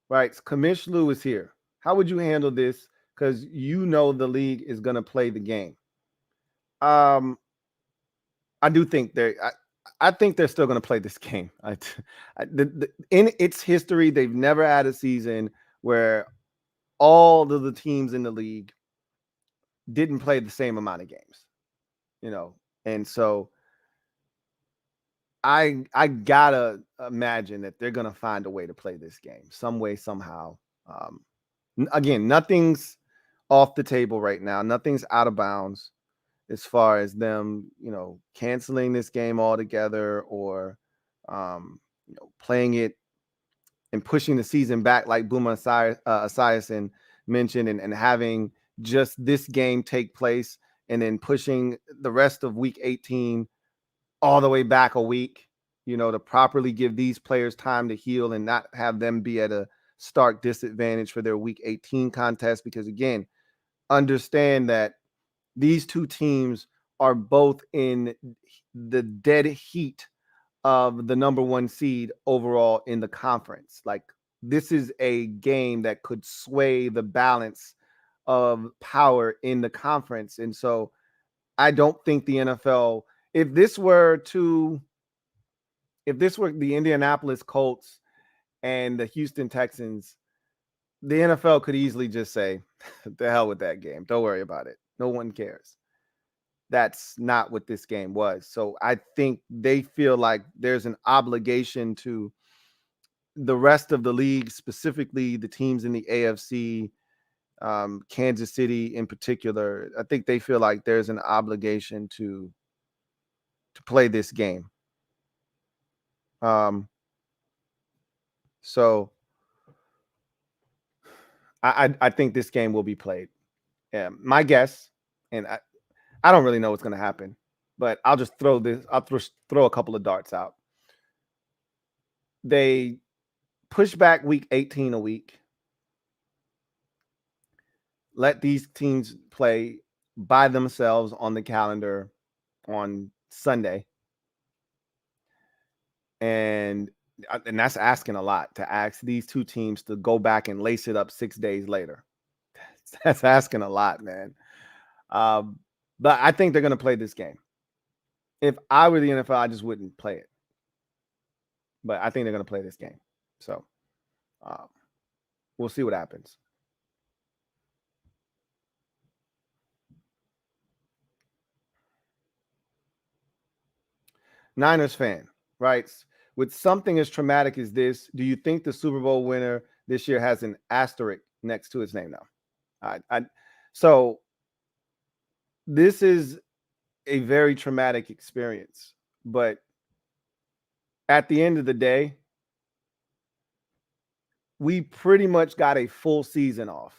writes, Commish Lou is here. How would you handle this? Because the league is going to play the game. I do think I think they're still going to play this game. In its history, they've never had a season where all of the teams in the league didn't play the same amount of games, and so I gotta imagine that they're gonna find a way to play this game some way, somehow. Again, nothing's off the table right now. Nothing's out of bounds as far as them, canceling this game altogether or, playing it and pushing the season back, like Boomer Esiason mentioned, and having just this game take place and then pushing the rest of week 18 all the way back a week, to properly give these players time to heal and not have them be at a stark disadvantage for their week 18 contest. Because again, understand that these two teams are both in the dead heat of the number one seed overall in the conference. Like, this is a game that could sway the balance of power in the conference. And so I don't think the NFL, if this were the Indianapolis Colts and the Houston Texans, the NFL could easily just say, the hell with that game. Don't worry about it. No one cares. That's not what this game was. So I think they feel like there's an obligation to the rest of the league, specifically the teams in the AFC, Kansas City in particular. I think they feel like there's an obligation to play this game. So I think this game will be played. My guess, and I don't really know what's going to happen, but I'll just throw a couple of darts out. They push back week 18 a week. Let these teams play by themselves on the calendar on Sunday. And that's asking a lot, to ask these two teams to go back and lace it up 6 days later. That's asking a lot, man. But I think they're going to play this game. If I were the NFL, I just wouldn't play it. But I think they're going to play this game. So we'll see what happens. Niners fan writes, with something as traumatic as this, do you think the Super Bowl winner this year has an asterisk next to its name now? So this is a very traumatic experience, but at the end of the day, we pretty much got a full season off.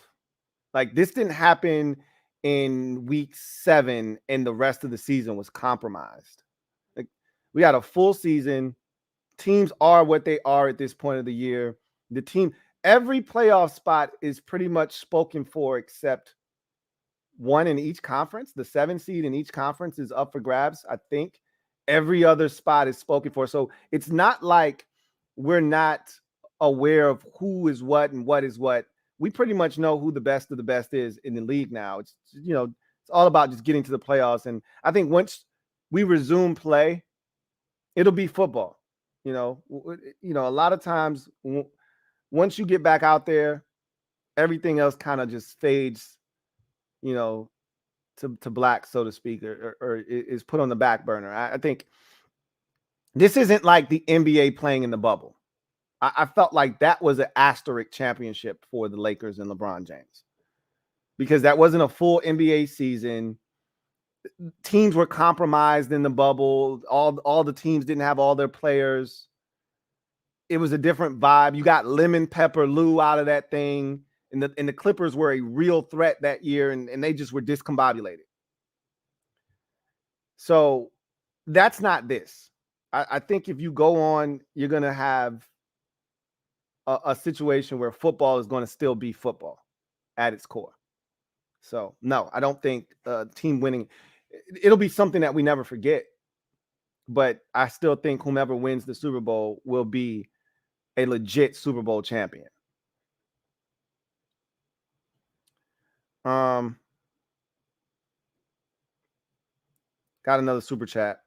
Like, this didn't happen in week 7 and the rest of the season was compromised. Like, we got a full season. Teams are what they are at this point of the year. Every playoff spot is pretty much spoken for except one in each conference. The 7 seed in each conference is up for grabs. I think every other spot is spoken for. So it's not like we're not aware of who is what and what is what. We pretty much know who the best of the best is in the league now. It's, it's all about just getting to the playoffs. And I think once we resume play, it'll be football. A lot of times once you get back out there, everything else kind of just fades, to black, so to speak, or is put on the back burner. I think this isn't like the NBA playing in the bubble. I felt like that was an asterisk championship for the Lakers and LeBron James, because that wasn't a full NBA season. Teams were compromised in the bubble. All the teams didn't have all their players. It was a different vibe. You got lemon pepper Lou out of that thing. And the Clippers were a real threat that year, and they just were discombobulated. So that's not this. I think if you go on, you're going to have a situation where football is going to still be football at its core. So, no, I don't think team winning, it'll be something that we never forget. But I still think whomever wins the Super Bowl will be a legit Super Bowl champion. Got another super chat.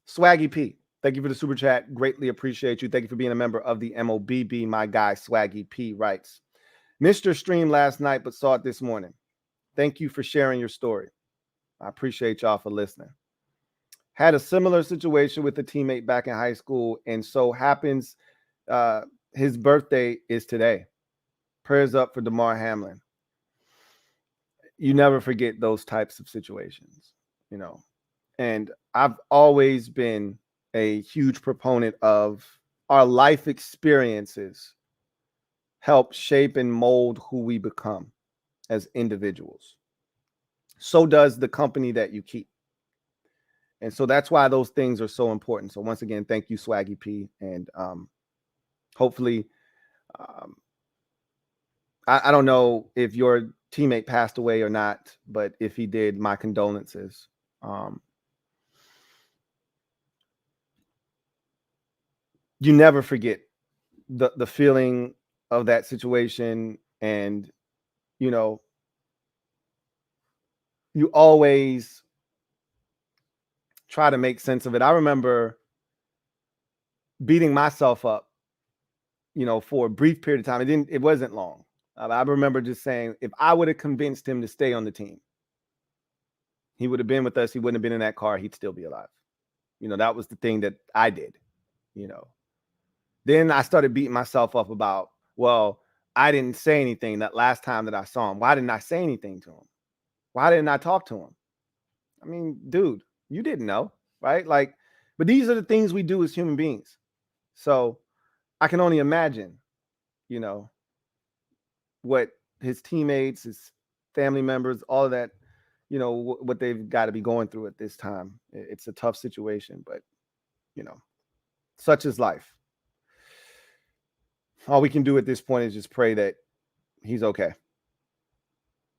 Swaggy P, thank you for the super chat. Greatly appreciate you. Thank you for being a member of the MOBB. My guy Swaggy P writes, missed your stream last night, but saw it this morning. Thank you for sharing your story. I appreciate y'all for listening. Had a similar situation with a teammate back in high school, and so happens his birthday is today. Prayers up for Damar Hamlin. You never forget those types of situations, And I've always been a huge proponent of our life experiences help shape and mold who we become as individuals. So does the company that you keep. And so that's why those things are so important. So once again, thank you, Swaggy P. And hopefully, I don't know if your teammate passed away or not, but if he did, my condolences. You never forget the feeling of that situation, and you always try to make sense of it. I remember beating myself up, for a brief period of time. It wasn't long. I remember just saying, if I would have convinced him to stay on the team, he would have been with us. He wouldn't have been in that car. He'd still be alive. That was the thing that I did, Then I started beating myself up about, well, I didn't say anything that last time that I saw him. Why didn't I say anything to him? Why didn't I talk to him? I mean, dude, you didn't know, right? Like, but these are the things we do as human beings. So I can only imagine, what his teammates, his family members, all of that, what they've got to be going through at this time. It's a tough situation, but, such is life. all we can do at this point is just pray that he's okay.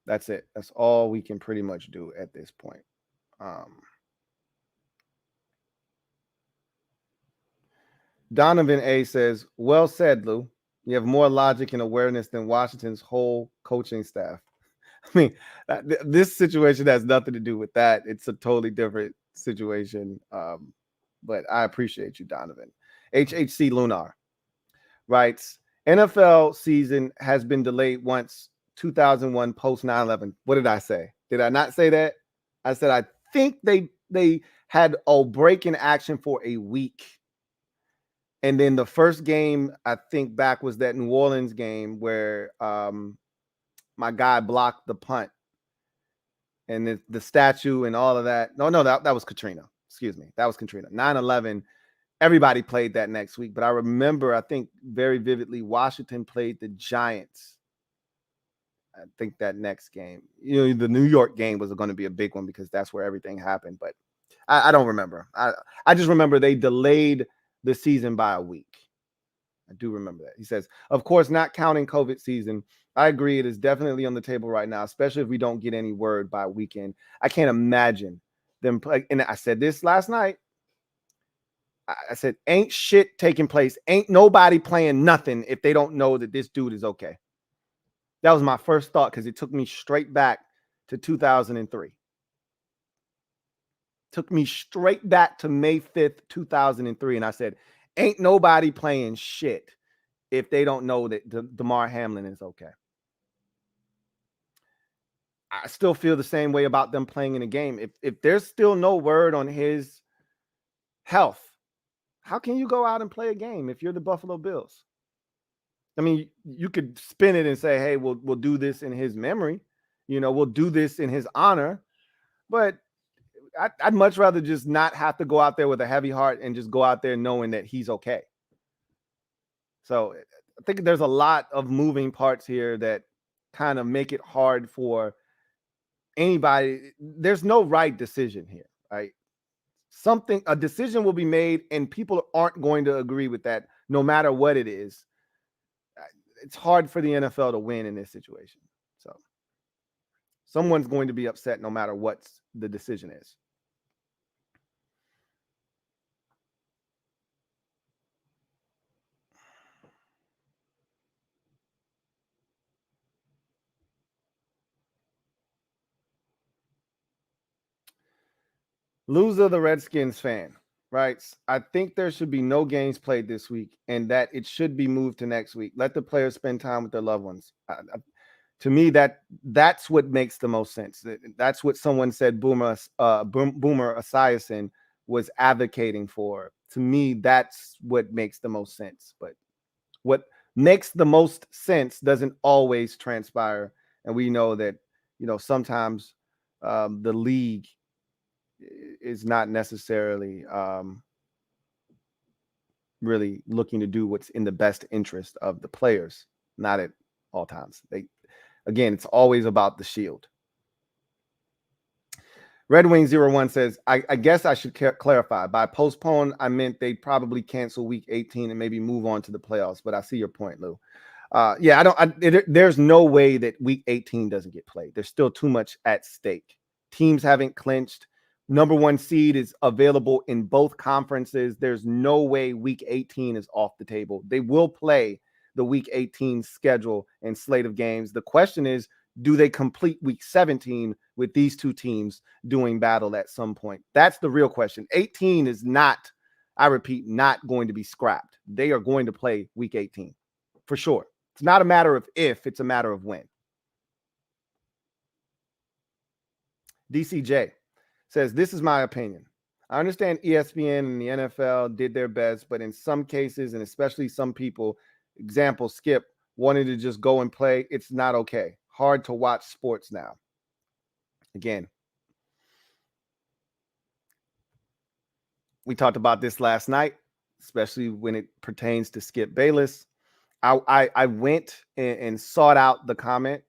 That's it. That's all we can pretty much do at this point. Donovan A says, well said, Lou. You have more logic and awareness than Washington's whole coaching staff. I mean, this situation has nothing to do with that. It's a totally different situation. But I appreciate you, Donovan. HHC Lunar writes, NFL season has been delayed once, 2001 post 9/11. What did I say? Did I not say that? I said I think they had a break in action for a week. And then the first game I think back was that New Orleans game where my guy blocked the punt. And the statue and all of that. No, that was Katrina. Excuse me. That was Katrina. 9/11. Everybody played that next week. But I remember, I think very vividly, Washington played the Giants. I think that next game. The New York game was going to be a big one because that's where everything happened. But I don't remember. I just remember they delayed the season by a week. I do remember that. He says, of course, not counting COVID season, I agree. It is definitely on the table right now, especially if we don't get any word by weekend. I can't imagine them play. And I said this last night. I said, ain't shit taking place. Ain't nobody playing nothing if they don't know that this dude is okay. That was my first thought because it took me straight back to 2003. Took me straight back to May 5th, 2003. And I said, ain't nobody playing shit if they don't know that Damar Hamlin is okay. I still feel the same way about them playing in a game. If there's still no word on his health, how can you go out and play a game if you're the Buffalo Bills? I mean, you could spin it and say, hey, we'll do this in his memory. We'll do this in his honor. But I'd much rather just not have to go out there with a heavy heart and just go out there knowing that he's okay. So I think there's a lot of moving parts here that kind of make it hard for anybody. There's no right decision here, right? A decision will be made and people aren't going to agree with that no matter what it is. It's hard for the NFL to win in this situation. So someone's going to be upset no matter what the decision is. Loser the Redskins fan writes, I think there should be no games played this week and that it should be moved to next week. Let the players spend time with their loved ones. To me, that's what makes the most sense. That's what someone said Boomer Esiason was advocating for. To me, that's what makes the most sense. But what makes the most sense doesn't always transpire. And we know that, sometimes the league is not necessarily really looking to do what's in the best interest of the players. Not at all times. Again, it's always about the shield. Red Wing 01 says, I guess I should clarify. By postpone, I meant they'd probably cancel week 18 and maybe move on to the playoffs. But I see your point, Lou. There's no way that week 18 doesn't get played. There's still too much at stake. Teams haven't clinched. Number one seed is available in both conferences. There's no way week 18 is off the table. They will play the week 18 schedule and slate of games. The question is, do they complete week 17 with these two teams doing battle at some point? That's the real question. 18 is not, I repeat, not going to be scrapped. They are going to play week 18 for sure. It's not a matter of if, it's a matter of when. DCJ says, this is my opinion. I understand ESPN and the NFL did their best, but in some cases, and especially some people, example, Skip, wanted to just go and play, it's not okay. Hard to watch sports now. Again, we talked about this last night, especially when it pertains to Skip Bayless. I went and sought out the comment,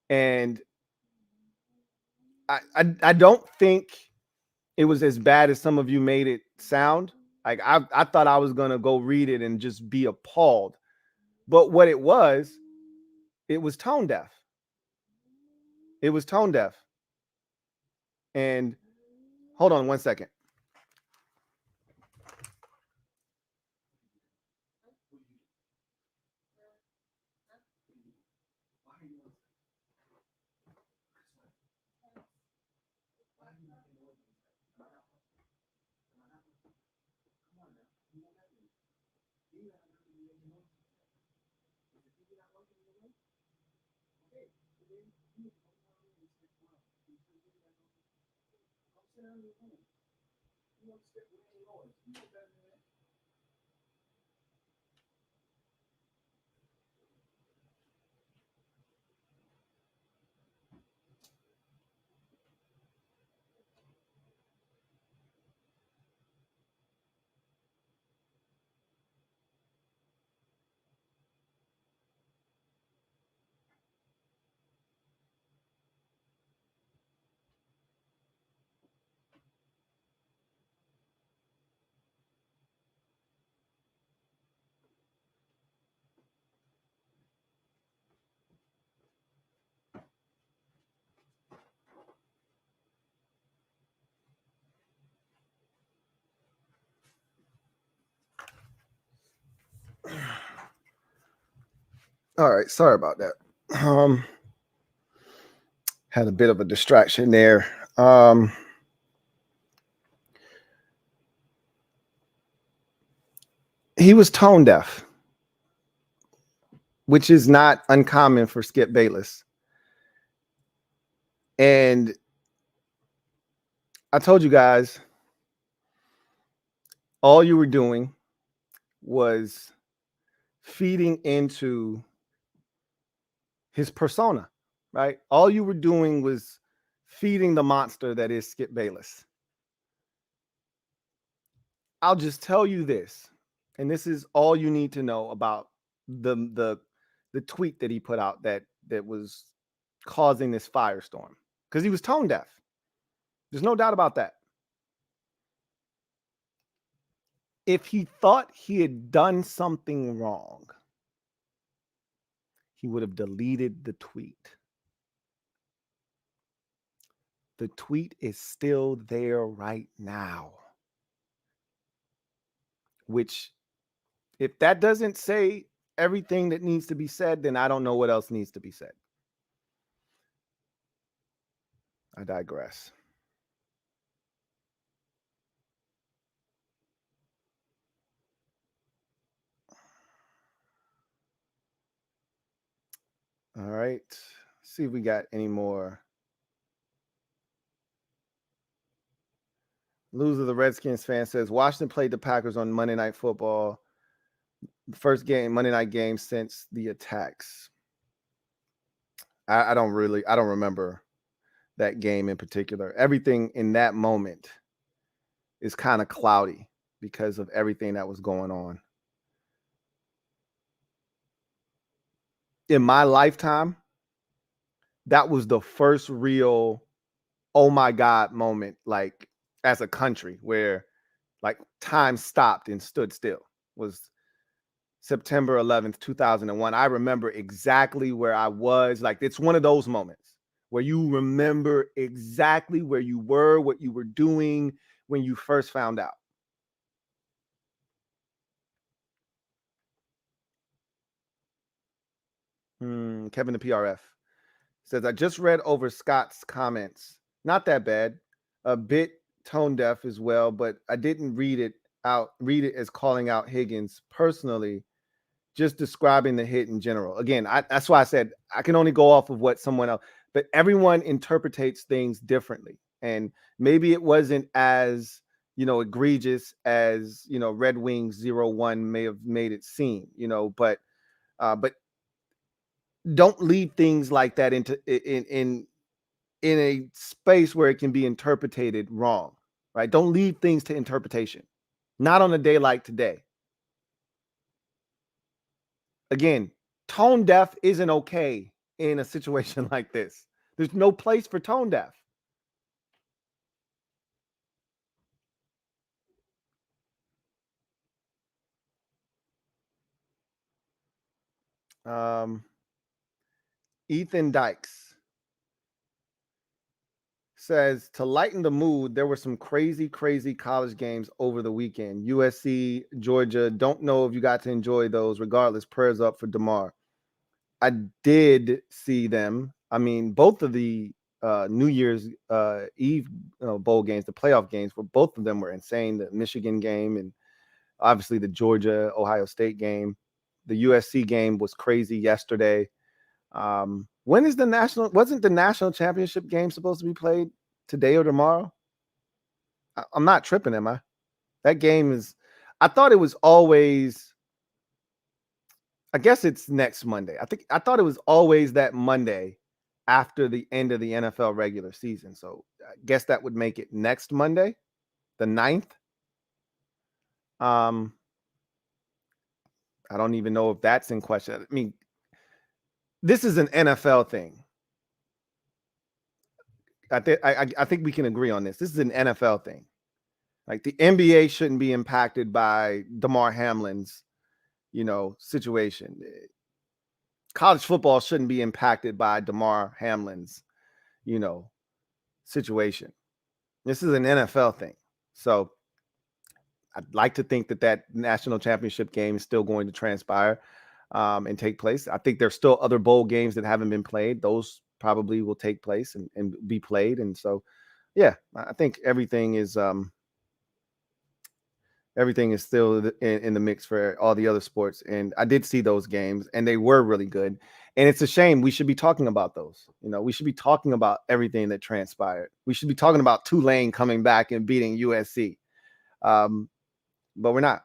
and I don't think it was as bad as some of you made it sound. Like I thought I was gonna go read it and just be appalled. But what it was tone deaf. It was tone deaf. And hold on one second. All right, sorry about that. Had a bit of a distraction there. He was tone deaf, which is not uncommon for Skip Bayless. And I told you guys, all you were doing was feeding into his persona, right? All you were doing was feeding the monster that is Skip Bayless. I'll just tell you this, and this is all you need to know about the tweet that he put out that was causing this firestorm, because he was tone deaf. There's no doubt about that. If he thought he had done something wrong, he would have deleted the tweet. The tweet is still there right now. Which, if that doesn't say everything that needs to be said, then I don't know what else needs to be said. I digress. All right. Let's see if we got any more. Loser the Redskins fan says Washington played the Packers on Monday Night Football. The first game, Monday night game since the attacks. I don't remember that game in particular. Everything in that moment is kind of cloudy because of everything that was going on. In my lifetime, that was the first real, oh my God moment, like as a country, where like time stopped and stood still, was September 11th, 2001. I remember exactly where I was. Like, it's one of those moments where you remember exactly where you were, what you were doing when you first found out. Kevin the PRF says, I just read over Scott's comments. Not that bad. A bit tone deaf as well, but I didn't read it as calling out Higgins personally, just describing the hit in general. Again, that's why I said I can only go off of what someone else, but everyone interprets things differently. And maybe it wasn't as, egregious as, Red Wings 0-1 may have made it seem, but don't leave things like that into in a space where it can be interpreted wrong, right? Don't leave things to interpretation. Not on a day like today. Again, tone deaf isn't okay in a situation like this. There's no place for tone deaf. Ethan Dykes says, to lighten the mood, there were some crazy college games over the weekend. USC, Georgia. Don't know if you got to enjoy those. Regardless, prayers up for Damar. I did see them. I mean, both of the New Year's Eve bowl games, the playoff games, both of them were insane. The Michigan game and obviously the Georgia Ohio State game. The USC game was crazy yesterday. When is wasn't the national championship game supposed to be played today or tomorrow? I'm not tripping, am I? That game is, I thought it was always, I guess it's next Monday. I thought it was always that Monday after the end of the NFL regular season. So I guess that would make it next Monday, the 9th. I don't even know if that's in question. I mean, this is an NFL thing. I think we can agree on this. This is an NFL thing. Like the NBA shouldn't be impacted by Damar Hamlin's, situation. College football shouldn't be impacted by Damar Hamlin's, situation. This is an NFL thing. So I'd like to think that national championship game is still going to transpire and take place. I think there's still other bowl games that haven't been played. Those probably will take place and be played. And so, yeah, I think everything is still in the mix for all the other sports. And I did see those games and they were really good. And it's a shame. We should be talking about those. We should be talking about everything that transpired. We should be talking about Tulane coming back and beating USC. But we're not.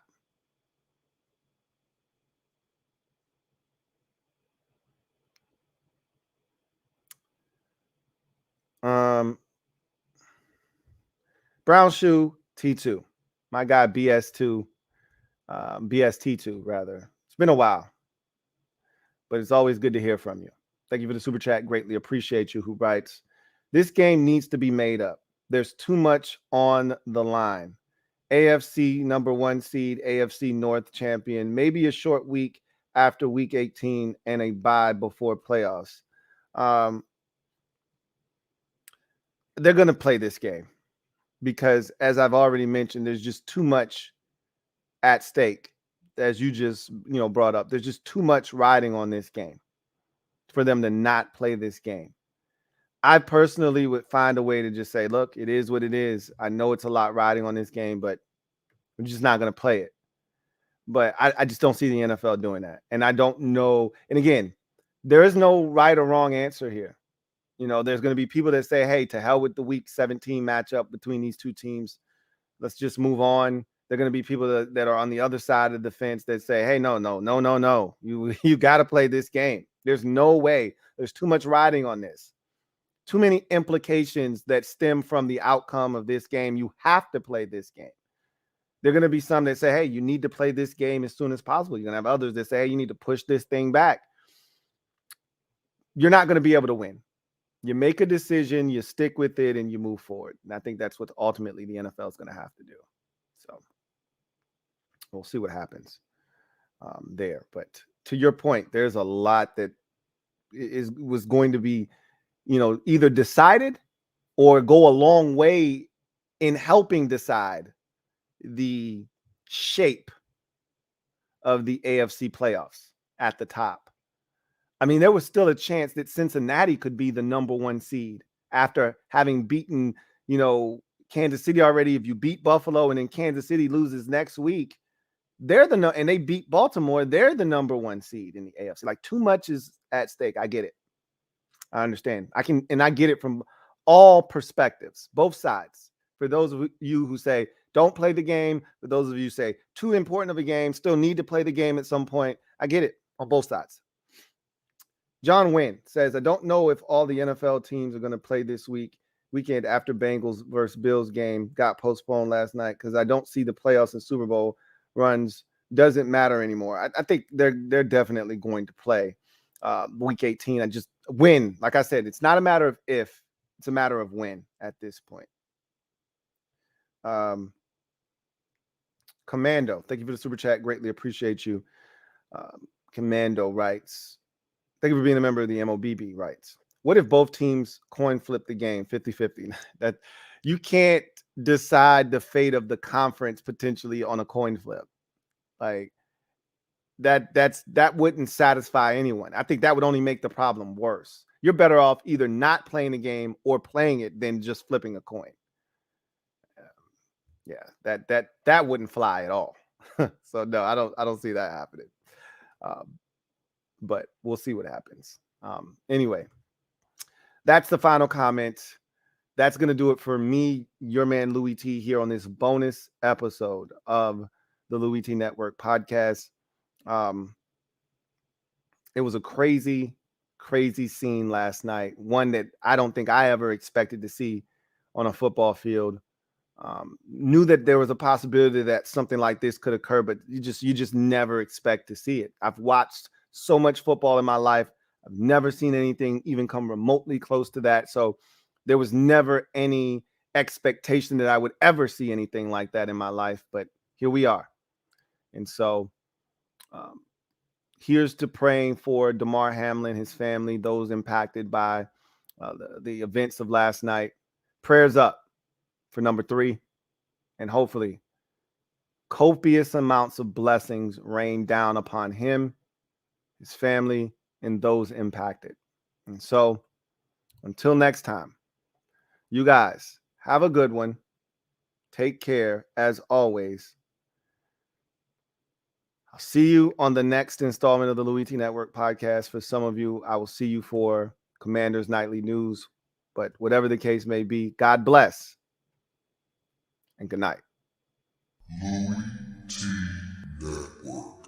Brown Shoe T2. My guy BS2. BST2 rather. It's been a while, but it's always good to hear from you. Thank you for the super chat. Greatly appreciate you. Who writes, this game needs to be made up. There's too much on the line. AFC #1 seed, AFC North champion, maybe a short week after week 18 and a bye before playoffs. They're going to play this game because, as I've already mentioned, there's just too much at stake. As you just brought up, there's just too much riding on this game for them to not play this game. I personally would find a way to just say, look, it is what it is. I know it's a lot riding on this game, but we're just not going to play it. But I just don't see the NFL doing that. And I don't know. And again, there is no right or wrong answer here. There's going to be people that say, hey, to hell with the week 17 matchup between these two teams. Let's just move on. There are going to be people that are on the other side of the fence that say, hey, no. You got to play this game. There's no way. There's too much riding on this. Too many implications that stem from the outcome of this game. You have to play this game. There are going to be some that say, hey, you need to play this game as soon as possible. You're going to have others that say, hey, you need to push this thing back. You're not going to be able to win. You make a decision, you stick with it, and you move forward. And I think that's what ultimately the NFL is going to have to do. So we'll see what happens there. But to your point, there's a lot that was going to be, either decided or go a long way in helping decide the shape of the AFC playoffs at the top. I mean, there was still a chance that Cincinnati could be the #1 seed after having beaten, Kansas City already. If you beat Buffalo and then Kansas City loses next week, and they beat Baltimore, they're the #1 seed in the AFC. Like, too much is at stake. I get it. I understand. I get it from all perspectives, both sides. For those of you who say, don't play the game. For those of you who say, too important of a game, still need to play the game at some point. I get it on both sides. John Wynn says, I don't know if all the NFL teams are going to play this weekend after Bengals versus Bills game got postponed last night, because I don't see the playoffs and Super Bowl runs. Doesn't matter anymore. I think they're definitely going to play week 18. I just win. Like I said, it's not a matter of if, it's a matter of when at this point. Commando, thank you for the super chat. Greatly appreciate you. Commando writes, thank you for being a member of the MOBB writes, what if both teams coin flip the game 50-50? That you can't decide the fate of the conference potentially on a coin flip. Like that wouldn't satisfy anyone. I think that would only make the problem worse. You're better off either not playing the game or playing it than just flipping a coin. Yeah, that wouldn't fly at all. So no, I don't see that happening. But we'll see what happens. Anyway, that's the final comment. That's going to do it for me, your man Louie T, here on this bonus episode of the Louie T Network podcast. It was a crazy, crazy scene last night. One that I don't think I ever expected to see on a football field. Knew that there was a possibility that something like this could occur, but you just never expect to see it. I've watched so much football in my life. I've never seen anything even come remotely close to that. So there was never any expectation that I would ever see anything like that in my life. But here we are. And so here's to praying for Damar Hamlin, his family, those impacted by the events of last night. Prayers up for number 3. And hopefully copious amounts of blessings rain down upon him, his family, and those impacted. And so until next time, you guys have a good one. Take care as always. I'll see you on the next installment of the Louie T Network podcast. For some of you, I will see you for Commander's Nightly News. But whatever the case may be, God bless and good night. LouieTeeNetwork.